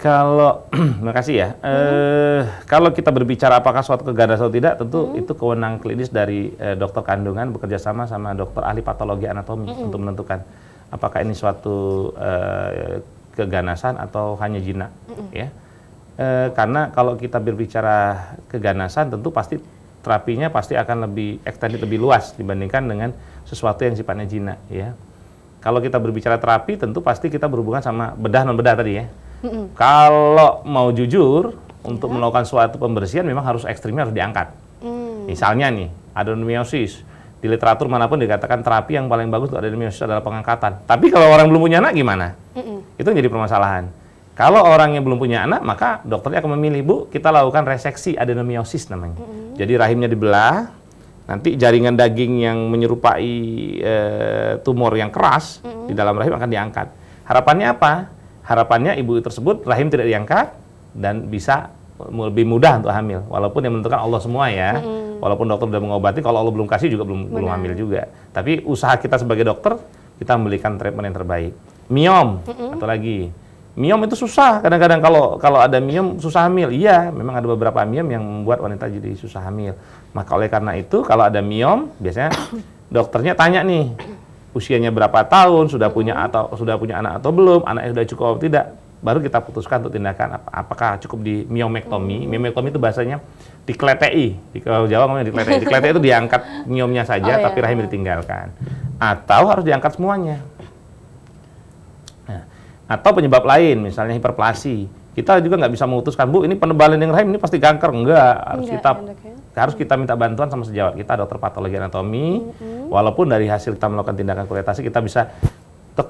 Kalau, makasih ya. Kalau kita berbicara apakah suatu keganasan atau tidak, tentu itu kewenangan klinis dari dokter kandungan bekerja sama dokter ahli patologi anatomi untuk menentukan apakah ini suatu keganasan atau hanya jinak, ya. Karena kalau kita berbicara keganasan, tentu pasti terapinya pasti akan lebih extended, lebih luas dibandingkan dengan sesuatu yang sifatnya jinak, ya. Kalau kita berbicara terapi, tentu pasti kita berhubungan sama bedah non bedah tadi, ya. Kalau mau jujur, untuk melakukan suatu pembersihan memang harus ekstrimnya harus diangkat. Misalnya nih, adenomyosis. Di literatur manapun dikatakan terapi yang paling bagus untuk adenomyosis adalah pengangkatan. Tapi kalau orang belum punya anak gimana? Itu menjadi permasalahan. Kalau orang yang belum punya anak, maka dokternya akan memilih, Bu, kita lakukan reseksi adenomyosis namanya. Jadi rahimnya dibelah, nanti jaringan daging yang menyerupai tumor yang keras di dalam rahim akan diangkat. Harapannya apa? Harapannya ibu tersebut rahim tidak diangkat dan bisa lebih mudah untuk hamil. Walaupun yang menentukan Allah semua ya. Walaupun dokter sudah mengobati, kalau Allah belum kasih juga belum hamil juga. Tapi usaha kita sebagai dokter, kita memberikan treatment yang terbaik. Miom, atau lagi. Miom itu susah. Kadang-kadang kalau ada miom susah hamil. Iya, memang ada beberapa miom yang membuat wanita jadi susah hamil. Maka oleh karena itu, kalau ada miom, biasanya dokternya tanya nih, usianya berapa tahun, sudah punya anak atau belum, anaknya sudah cukup atau tidak, baru kita putuskan untuk tindakan apakah cukup di miomektomi. Miomektomi itu bahasanya dikletei, di kalau Jawa ngomongnya dikletei. Dikletei itu diangkat miomnya saja, tapi rahim ditinggalkan. Atau harus diangkat semuanya. Nah, atau penyebab lain, misalnya hiperplasi. Kita juga nggak bisa memutuskan, Bu, ini penebalan yang rahim ini pasti kanker. Enggak, harus kita minta bantuan sama sejawat kita, dokter patologi anatomi. Walaupun dari hasil kita melakukan tindakan kuretasi, kita bisa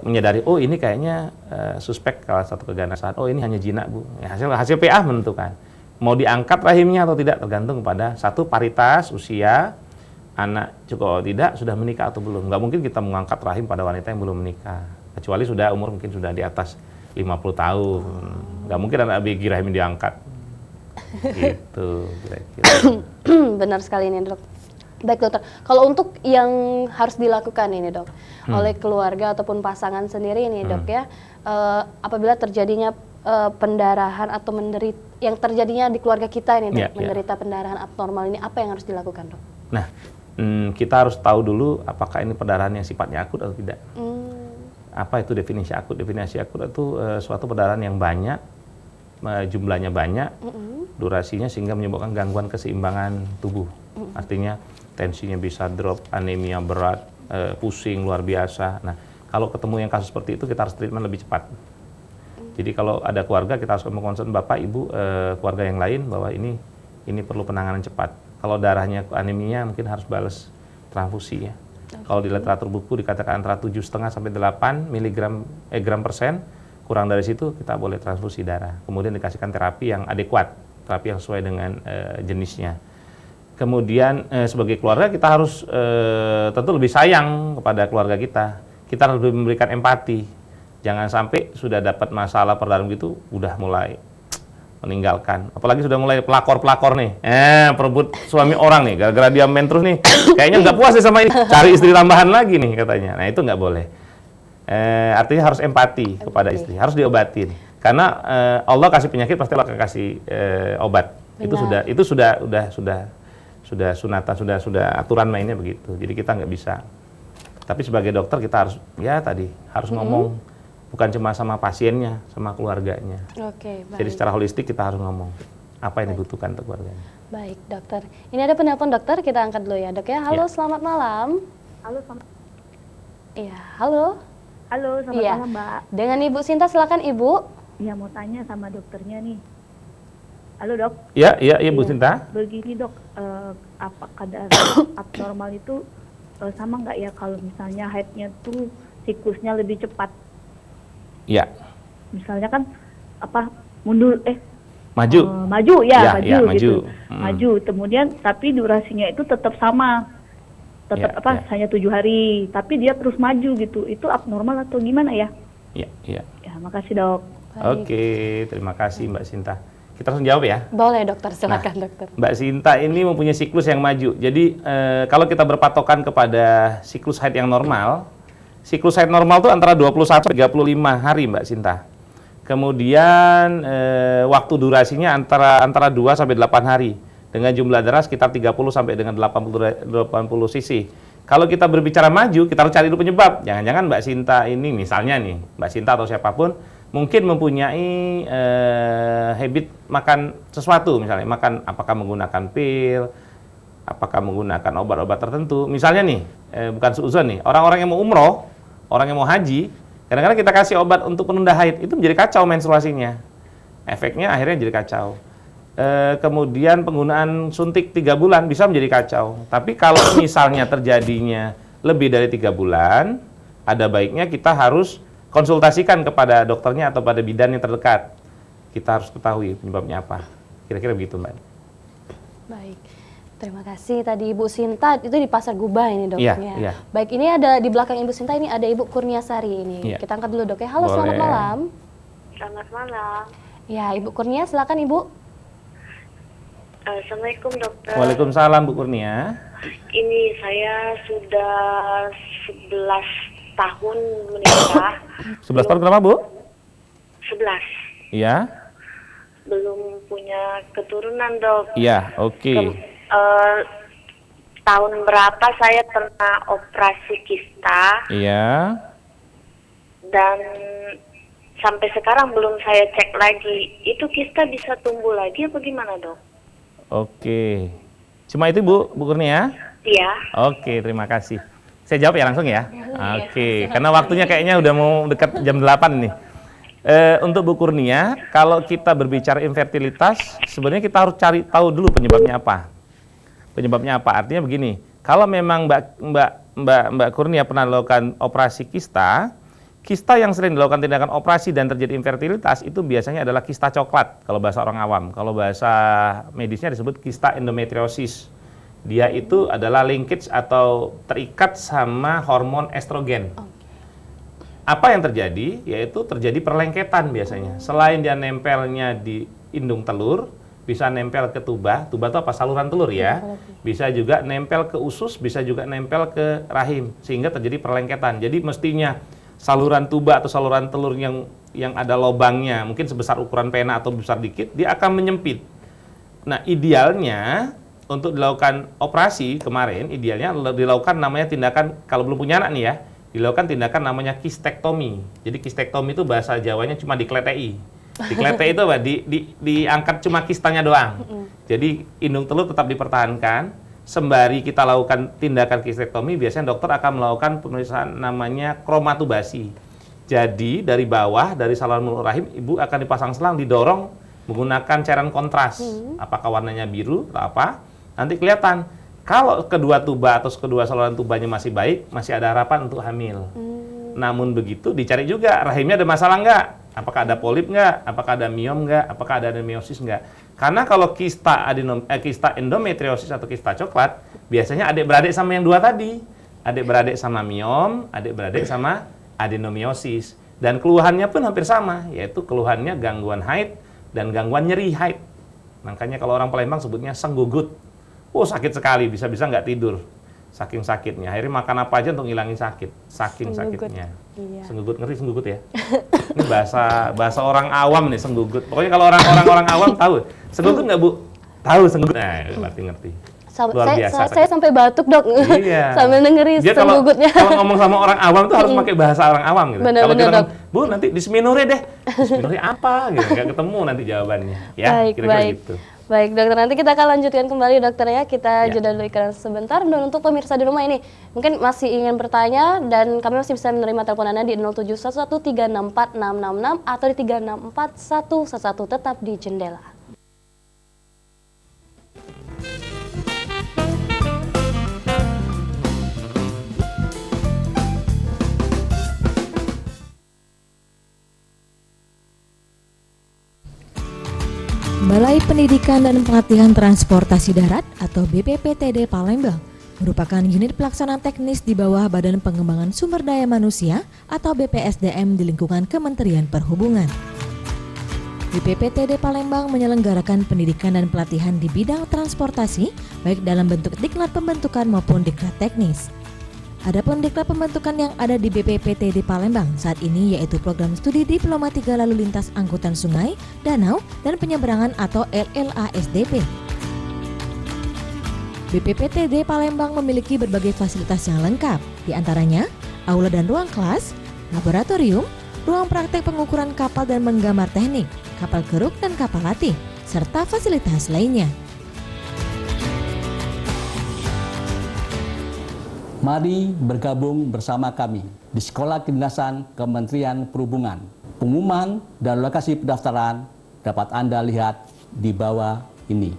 menyadari, oh ini kayaknya suspek kalau satu keganasan. Oh ini hanya jinak, Bu. Ya, hasil PA menentukan mau diangkat rahimnya atau tidak, tergantung pada satu paritas usia anak cukup atau tidak, sudah menikah atau belum. Nggak mungkin kita mengangkat rahim pada wanita yang belum menikah, kecuali sudah umur mungkin sudah di atas 50 tahun. Nggak mungkin anak ABG rahim diangkat. Gitu kira-kira. Benar sekali ini, Dok. Baik, dokter. Kalau untuk yang harus dilakukan ini, Dok, oleh keluarga ataupun pasangan sendiri ini, Dok ya, apabila terjadinya pendarahan atau yang terjadinya di keluarga kita ini, Dok, menderita pendarahan abnormal ini, apa yang harus dilakukan, Dok? Nah, kita harus tahu dulu apakah ini pendarahan yang sifatnya akut atau tidak. Apa itu definisi akut? Definisi akut itu suatu pendarahan yang banyak, jumlahnya banyak, durasinya sehingga menyebabkan gangguan keseimbangan tubuh. Artinya tensinya bisa drop, anemia berat, pusing luar biasa. Nah, kalau ketemu yang kasus seperti itu, kita harus treatment lebih cepat. Jadi kalau ada keluarga, kita harus mengkonsen Bapak, Ibu, keluarga yang lain bahwa ini perlu penanganan cepat. Kalau darahnya anemia, mungkin harus balas transfusi ya. Kalau di literatur buku dikatakan antara 7,5 sampai 8 gram persen, kurang dari situ kita boleh transfusi darah. Kemudian dikasihkan terapi yang adekuat, terapi yang sesuai dengan jenisnya. Kemudian sebagai keluarga kita harus tentu lebih sayang kepada keluarga kita. Kita harus lebih memberikan empati. Jangan sampai sudah dapat masalah perdarahan gitu, udah mulai meninggalkan. Apalagi sudah mulai pelakor-pelakor nih. Perebut suami orang nih, gara-gara dia main terus nih. Kayaknya nggak puas deh sama ini. Cari istri tambahan lagi nih katanya. Nah itu nggak boleh. Artinya harus empati kepada istri, harus diobatin. Karena Allah kasih penyakit pasti Allah akan kasih obat. Benar. Itu sudah sunatan, sudah aturan mainnya begitu. Jadi kita nggak bisa. Tapi sebagai dokter kita harus ngomong. Bukan cuma sama pasiennya, sama keluarganya. Oke, baik. Jadi secara holistik kita harus ngomong. apa yang dibutuhkan untuk keluarganya. Baik, dokter. Ini ada penelpon dokter, kita angkat dulu ya, Dok ya. Halo, selamat malam. Halo, selamat. Iya, halo. Halo, selamat Iya. malam, Mbak. Dengan Ibu Sinta, silakan Ibu. Iya, mau tanya sama dokternya nih. Halo, Dok. Iya, Bu Sinta. Begini, Dok, apa kadar abnormal itu sama nggak ya kalau misalnya haidnya tuh siklusnya lebih cepat? Iya. Misalnya kan mundur Maju. maju Ya, maju ya, gitu. maju. Maju, kemudian tapi durasinya itu tetap sama. Tetap Ya, ya. hanya 7 hari, tapi dia terus maju gitu. Itu abnormal atau gimana ya? Iya. Ya, makasih, Dok. Baik. Oke, terima kasih Mbak Sinta. Kita langsung jawab ya. Boleh dokter, silakan dokter. Mbak Sinta ini mempunyai siklus yang maju. Jadi kalau kita berpatokan kepada siklus haid yang normal, siklus haid normal itu antara 21 sampai 35 hari Mbak Sinta. Kemudian waktu durasinya antara 2 sampai 8 hari dengan jumlah darah sekitar 30 sampai dengan 80 cc. Kalau kita berbicara maju, kita harus cari dulu penyebab. Jangan-jangan Mbak Sinta ini misalnya nih, Mbak Sinta atau siapapun mungkin mempunyai habit makan sesuatu, misalnya makan apakah menggunakan pil, apakah menggunakan obat-obat tertentu. Misalnya nih, bukan suuzon nih, orang-orang yang mau umroh, orang yang mau haji, kadang-kadang kita kasih obat untuk penunda haid, itu menjadi kacau menstruasinya. Efeknya akhirnya jadi kacau. Kemudian penggunaan suntik 3 bulan bisa menjadi kacau. Tapi kalau misalnya terjadinya lebih dari 3 bulan, ada baiknya kita harus konsultasikan kepada dokternya atau pada bidan yang terdekat. Kita harus ketahui penyebabnya apa. Kira-kira begitu, Mbak. Baik. Terima kasih tadi Ibu Sinta, itu di Pasar Gubah ini dok. Iya, ya. iya. Baik, ini ada di belakang Ibu Sinta ini ada Ibu Kurniasari ini. Iya. Kita angkat dulu dok ya. Halo, Boleh. selamat malam. Selamat malam. Ya, Ibu Kurnia silakan Ibu. Assalamualaikum, dokter. Waalaikumsalam, Bu Kurnia. Ini saya sudah 11 tahun menikah. 11 tahun kenapa, Bu? 11. Iya. Belum punya keturunan, dok. Iya, oke. Tahun berapa saya pernah operasi kista Iya. dan sampai sekarang belum saya cek lagi. Itu kista bisa tumbuh lagi apa gimana, dok? Oke. Cuma itu, Bu Kurnia? Iya. Oke, terima kasih. Saya jawab ya langsung ya? Oke, karena waktunya kayaknya udah mau dekat jam 8 nih. Untuk Bu Kurnia, kalau kita berbicara infertilitas, sebenarnya kita harus cari tahu dulu penyebabnya apa. Penyebabnya apa? Artinya begini, kalau memang Mbak Kurnia pernah melakukan operasi kista yang sering dilakukan tindakan operasi dan terjadi infertilitas itu biasanya adalah kista coklat kalau bahasa orang awam. Kalau bahasa medisnya disebut kista endometriosis. Dia itu adalah linkage atau terikat sama hormon estrogen. Apa yang terjadi? Yaitu terjadi perlengketan biasanya. Selain dia nempelnya di indung telur, bisa nempel ke tuba itu apa? Saluran telur ya. Bisa juga nempel ke usus, bisa juga nempel ke rahim, sehingga terjadi perlengketan. Jadi mestinya saluran tuba atau saluran telur yang ada lubangnya, mungkin sebesar ukuran pena atau besar dikit, dia akan menyempit. Nah, idealnya untuk dilakukan operasi kemarin, idealnya dilakukan namanya tindakan, kalau belum punya anak nih ya, dilakukan tindakan namanya kistektomi. Jadi kistektomi itu bahasa Jawanya cuma dikletei. Dikletei itu apa? Diangkat cuma kistanya doang. Jadi indung telur tetap dipertahankan. Sembari kita lakukan tindakan kistektomi, biasanya dokter akan melakukan pemeriksaan namanya kromatubasi. Jadi dari bawah, dari saluran mulut rahim, ibu akan dipasang selang, didorong menggunakan cairan kontras. Apakah warnanya biru atau apa? Nanti kelihatan. Kalau kedua tuba atau kedua saluran tubanya masih baik, masih ada harapan untuk hamil. Namun begitu, dicari juga rahimnya ada masalah nggak? Apakah ada polip nggak? Apakah ada miom nggak? Apakah ada adenomiosis nggak? Karena kalau kista endometriosis atau kista coklat, biasanya adik-beradik sama yang dua tadi. Adik-beradik sama miom, adik-beradik sama adenomiosis. Dan keluhannya pun hampir sama, yaitu keluhannya gangguan haid dan gangguan nyeri haid. Makanya kalau orang Palembang sebutnya senggugut. Oh, sakit sekali, bisa-bisa nggak tidur. Saking sakitnya, akhirnya makan apa aja untuk ngilangin sakit, saking sakitnya. Iya. Senggugut, ngeri senggugut ya. Ini bahasa orang awam nih, senggugut. Pokoknya kalau orang awam tahu. Senggugut nggak, Bu? Tahu senggugut. Nah, berarti ngerti. Luar biasa. Saya sampai batuk, Dok. Iya. Sambil dengerin Dia gugutnya. kalau ngomong sama orang awam tuh harus pakai bahasa orang awam gitu. Bener, Kalau kita Dok. Bu, nanti disminore deh. Disminore apa gitu, nggak ketemu nanti jawabannya. Ya, Baik, kira-kira baik. gitu. Baik, Dokter, nanti kita akan lanjutkan kembali, Dokter, ya. Kita Ya. jeda dulu iklan sebentar. Dan untuk pemirsa di rumah ini, mungkin masih ingin bertanya dan kami masih bisa menerima telepon Anda di 0711364666 atau di 364111. Tetap di Jendela. Balai Pendidikan dan Pelatihan Transportasi Darat atau BPPTD Palembang merupakan unit pelaksana teknis di bawah Badan Pengembangan Sumber Daya Manusia atau BPSDM di lingkungan Kementerian Perhubungan. BPPTD Palembang menyelenggarakan pendidikan dan pelatihan di bidang transportasi baik dalam bentuk diklat pembentukan maupun diklat teknis. Adapun diklat pembentukan yang ada di BPPTD Palembang saat ini yaitu Program Studi Diploma 3 Lalu Lintas Angkutan Sungai, Danau, dan Penyeberangan atau LLASDP. BPPTD Palembang memiliki berbagai fasilitas yang lengkap, di antaranya aula dan ruang kelas, laboratorium, ruang praktek pengukuran kapal dan menggambar teknik, kapal keruk dan kapal latih, serta fasilitas lainnya. Mari bergabung bersama kami di Sekolah Kedinasan Kementerian Perhubungan. Pengumuman dan lokasi pendaftaran dapat Anda lihat di bawah ini.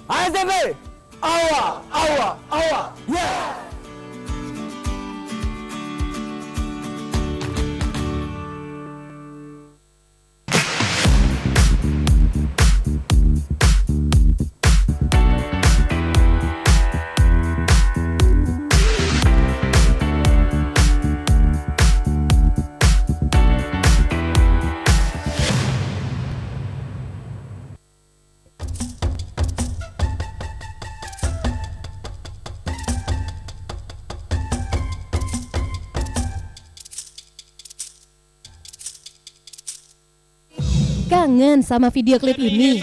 ASDP, awa, awa, awa, yes! Kangen sama video klip ini?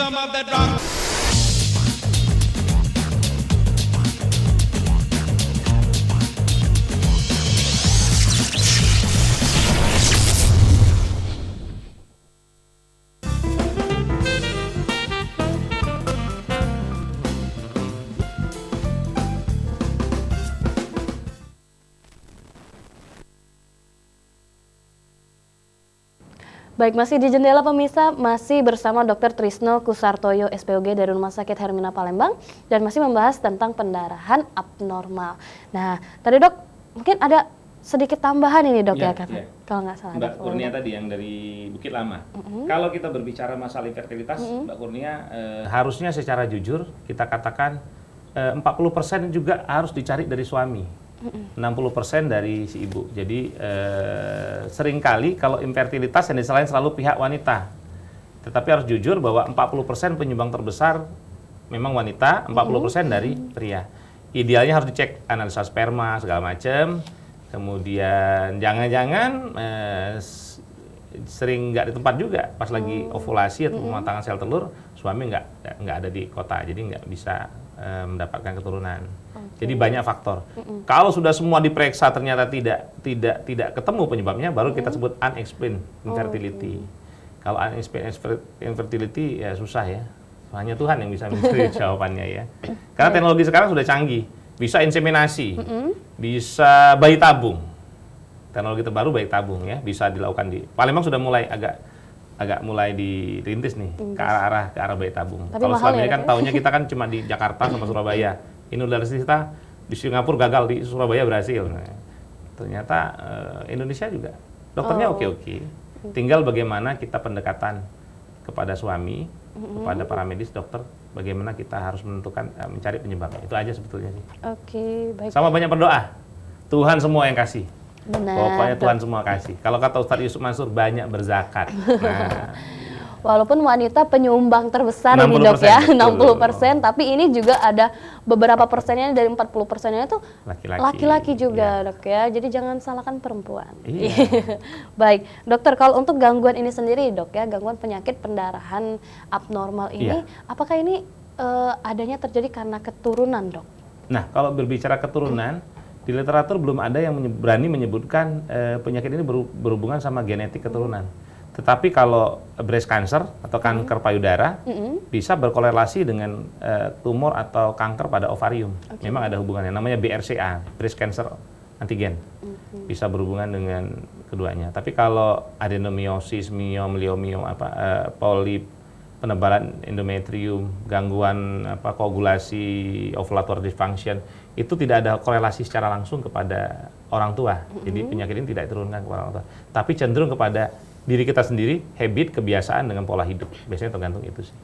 Baik, masih di Jendela pemirsa, masih bersama Dr. Trisno Kusartoyo, SPOG dari Rumah Sakit Hermina Palembang, dan masih membahas tentang pendarahan abnormal. Nah, tadi Dok, mungkin ada sedikit tambahan ini Dok ya, kalau nggak salah. Mbak Kurnia tadi yang dari Bukit Lama. Kalau kita berbicara masalah infertilitas, Mbak Kurnia, harusnya secara jujur kita katakan 40% juga harus dicari dari suami. 60% dari si ibu. Jadi seringkali kalau infertilitas yang disalahin selalu pihak wanita. Tetapi harus jujur bahwa 40% penyumbang terbesar memang wanita, 40% dari pria. Idealnya harus dicek analisa sperma segala macam. Kemudian jangan-jangan sering nggak di tempat juga pas lagi ovulasi atau pematangan sel telur, suami nggak ada di kota, jadi nggak bisa mendapatkan keturunan. Jadi banyak faktor. Kalau sudah semua diperiksa ternyata tidak ketemu penyebabnya, baru kita sebut unexplained infertility. Kalau unexplained infertility ya susah ya. Hanya Tuhan yang bisa mencari jawabannya ya. Karena teknologi sekarang sudah canggih. Bisa inseminasi, bisa bayi tabung. Teknologi terbaru bayi tabung ya, bisa dilakukan di Palembang sudah mulai agak mulai dirintis nih ke arah bayi tabung. Kalau selama ini kan taunya kita kan cuma di Jakarta sama Surabaya. Ini udah kita di Singapura gagal, di Surabaya berhasil. Nah, ternyata Indonesia juga dokternya oke-oke. Tinggal bagaimana kita pendekatan kepada suami, kepada para medis, dokter, bagaimana kita harus menentukan mencari penyebabnya. Itu aja sebetulnya sih. Oke, baik. Sama banyak berdoa. Tuhan semua yang kasih. Benar. Pokoknya Tuhan semua kasih. Kalau kata Ustadz Yusuf Mansur, banyak berzakat. Nah, walaupun wanita penyumbang terbesar ini Dok ya, 60%, tapi ini juga ada beberapa persennya dari 40%-nya itu laki-laki juga Dok ya. Jadi jangan salahkan perempuan. Iya. Baik, Dokter, kalau untuk gangguan ini sendiri Dok ya, gangguan penyakit pendarahan abnormal ini, apakah ini adanya terjadi karena keturunan, Dok? Nah, kalau berbicara keturunan, di literatur belum ada yang berani menyebutkan penyakit ini berhubungan sama genetik keturunan. Tetapi kalau breast cancer atau kanker payudara bisa berkorelasi dengan tumor atau kanker pada ovarium. Memang ada hubungannya, namanya BRCA, breast cancer antigen. Bisa berhubungan dengan keduanya. Tapi kalau adenomyosis, liom, polip, penebalan endometrium, gangguan koagulasi, ovulatory dysfunction, itu tidak ada korelasi secara langsung kepada orang tua. Jadi penyakit ini tidak diturunkan kepada orang tua. Tapi cenderung kepada diri kita sendiri, habit, kebiasaan dengan pola hidup. Biasanya tergantung itu sih.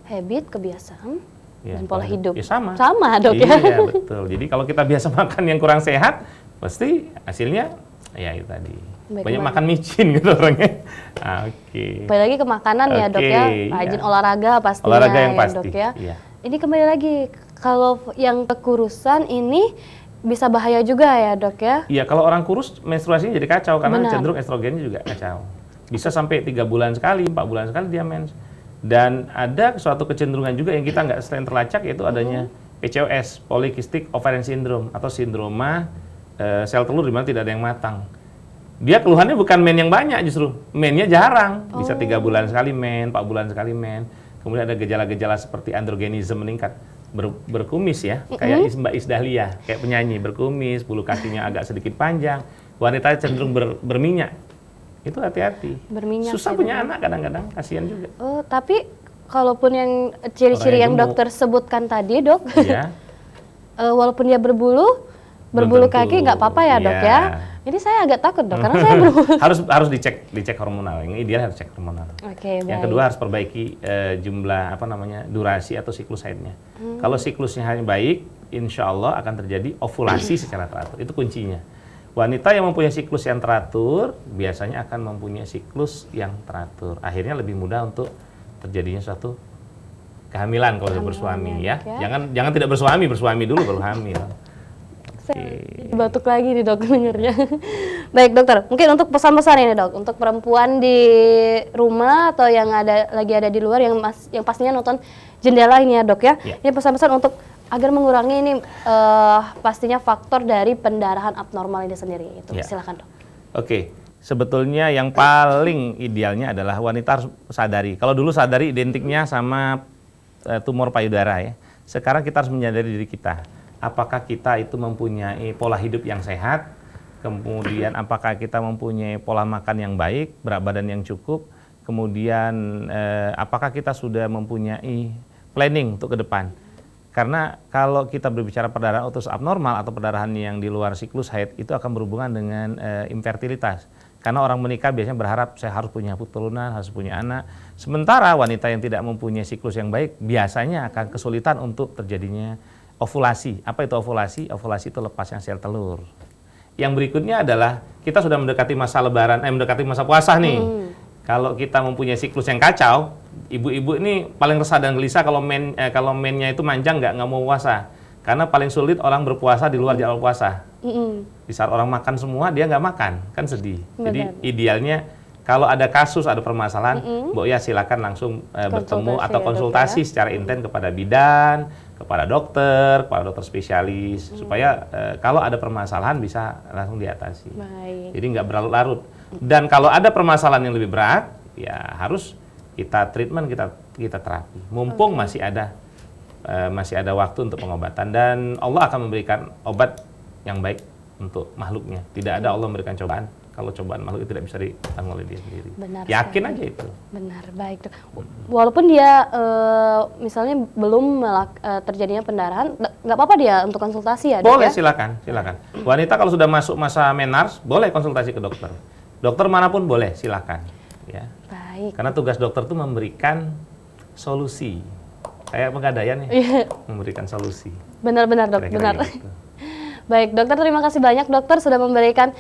Habit, kebiasaan, Ya, dan pola hidup. Ya sama. Sama, Dok, ya. Iya, betul. Jadi kalau kita biasa makan yang kurang sehat, pasti hasilnya ya itu tadi. Banyak makan micin gitu orangnya. Oke. Kembali lagi ke makanan ya, Dok, ya. Rajin olahraga pastinya. Olahraga yang ya, pasti. Dok, ya. Iya. Ini kembali lagi, kalau yang kekurusan ini bisa bahaya juga ya, Dok, ya? Iya, kalau orang kurus menstruasinya jadi kacau karena Benar. cenderung estrogennya juga kacau. Bisa sampai 3 bulan sekali, 4 bulan sekali dia mens. Dan ada suatu kecenderungan juga yang kita nggak sering terlacak, yaitu adanya PCOS, Polycystic Ovarian Syndrome, atau sindroma sel telur di mana tidak ada yang matang. Dia keluhannya bukan men yang banyak, justru mennya jarang. Bisa 3 bulan sekali men, 4 bulan sekali men. Kemudian ada gejala-gejala seperti androgenisme meningkat. Berkumis ya, kayak Mbak Isdahlia, kayak penyanyi, berkumis, bulu kakinya agak sedikit panjang, wanita cenderung berminyak. Itu hati-hati. Berminyak. Susah punya anak kadang-kadang, kasihan juga. Oh, tapi kalaupun yang ciri-ciri yang gemuk. dokter sebutkan tadi, Dok, Iya. walaupun dia berbulu Belum tentu. kaki nggak apa-apa ya, Dok, Iya. ya? Ini saya agak takut, Dok, karena saya berbulu. harus dicek hormonal. Yang ideal harus cek hormonal. Oke, Yang baik. kedua harus perbaiki jumlah durasi atau siklus haidnya. Kalau siklusnya hanya baik, insya Allah akan terjadi ovulasi secara teratur. Itu kuncinya. Wanita yang mempunyai siklus yang teratur biasanya akan mempunyai siklus yang teratur. Akhirnya lebih mudah untuk terjadinya suatu kehamilan kalau sudah bersuami ya. Jangan tidak bersuami dulu baru hamil. Batuk lagi nih, Dok, dengernya. Baik, Dokter, mungkin untuk pesan-pesan ini, Dok, untuk perempuan di rumah atau yang lagi ada di luar yang pastinya nonton Jendela ini ya, Dok, ya. Ini pesan-pesan untuk agar mengurangi ini pastinya faktor dari pendarahan abnormal ini sendiri. Itu silakan, Dok. Oke. Sebetulnya yang paling idealnya adalah wanita harus sadari. Kalau dulu sadari identiknya sama tumor payudara ya. Sekarang kita harus menyadari diri kita. Apakah kita itu mempunyai pola hidup yang sehat, kemudian apakah kita mempunyai pola makan yang baik, berat badan yang cukup, kemudian apakah kita sudah mempunyai planning untuk ke depan. Karena kalau kita berbicara perdarahan utus abnormal atau perdarahan yang di luar siklus haid, itu akan berhubungan dengan infertilitas. Karena orang menikah biasanya berharap saya harus punya keturunan, harus punya anak. Sementara wanita yang tidak mempunyai siklus yang baik biasanya akan kesulitan untuk terjadinya ovulasi. Apa itu ovulasi? Ovulasi itu lepasnya sel telur. Yang berikutnya adalah kita sudah mendekati masa lebaran, mendekati masa puasa nih. Kalau kita mempunyai siklus yang kacau, ibu-ibu ini paling resah dan gelisah kalau mennya itu manjang nggak mau puasa. Karena paling sulit orang berpuasa di luar jadwal puasa. Di saat orang makan semua, dia nggak makan, kan sedih. Jadi idealnya kalau ada kasus, ada permasalahan, Mbok ya silakan langsung bertemu atau konsultasi secara intens kepada bidan, kepada dokter spesialis, supaya kalau ada permasalahan bisa langsung diatasi. Jadi nggak berlarut-larut. Dan kalau ada permasalahan yang lebih berat, ya harus kita treatment, kita terapi. Mumpung masih ada waktu untuk pengobatan, dan Allah akan memberikan obat yang baik untuk makhluknya. Tidak ada Allah memberikan cobaan kalau cobaan makhluk itu tidak bisa ditanggung oleh dia sendiri. Benar Yakin sekali. aja itu. Benar, baik, Dok. Walaupun dia misalnya belum terjadinya pendarahan, nggak apa-apa dia untuk konsultasi ya, Dok? Boleh, Ya? silakan. Wanita kalau sudah masuk masa menars, boleh konsultasi ke dokter. Dokter manapun boleh, silakan. Ya. Baik. Karena tugas dokter itu memberikan solusi. Kayak pegadaian ya, memberikan solusi. Benar-benar, Dok, Kira-kira benar. gitu. Baik, Dokter, terima kasih banyak, Dokter, sudah memberikan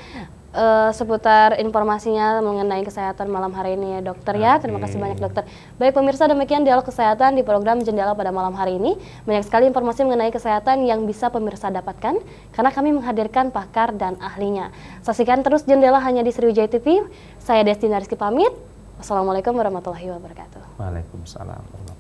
seputar informasinya mengenai kesehatan malam hari ini ya, Dokter ya. Terima kasih banyak, Dokter. Baik pemirsa, demikian dialog kesehatan di program Jendela pada malam hari ini. Banyak sekali informasi mengenai kesehatan yang bisa pemirsa dapatkan karena kami menghadirkan pakar dan ahlinya. Saksikan terus Jendela hanya di Sriwijaya TV. Saya Destina Rizky pamit. Wassalamualaikum warahmatullahi wabarakatuh. Waalaikumsalam.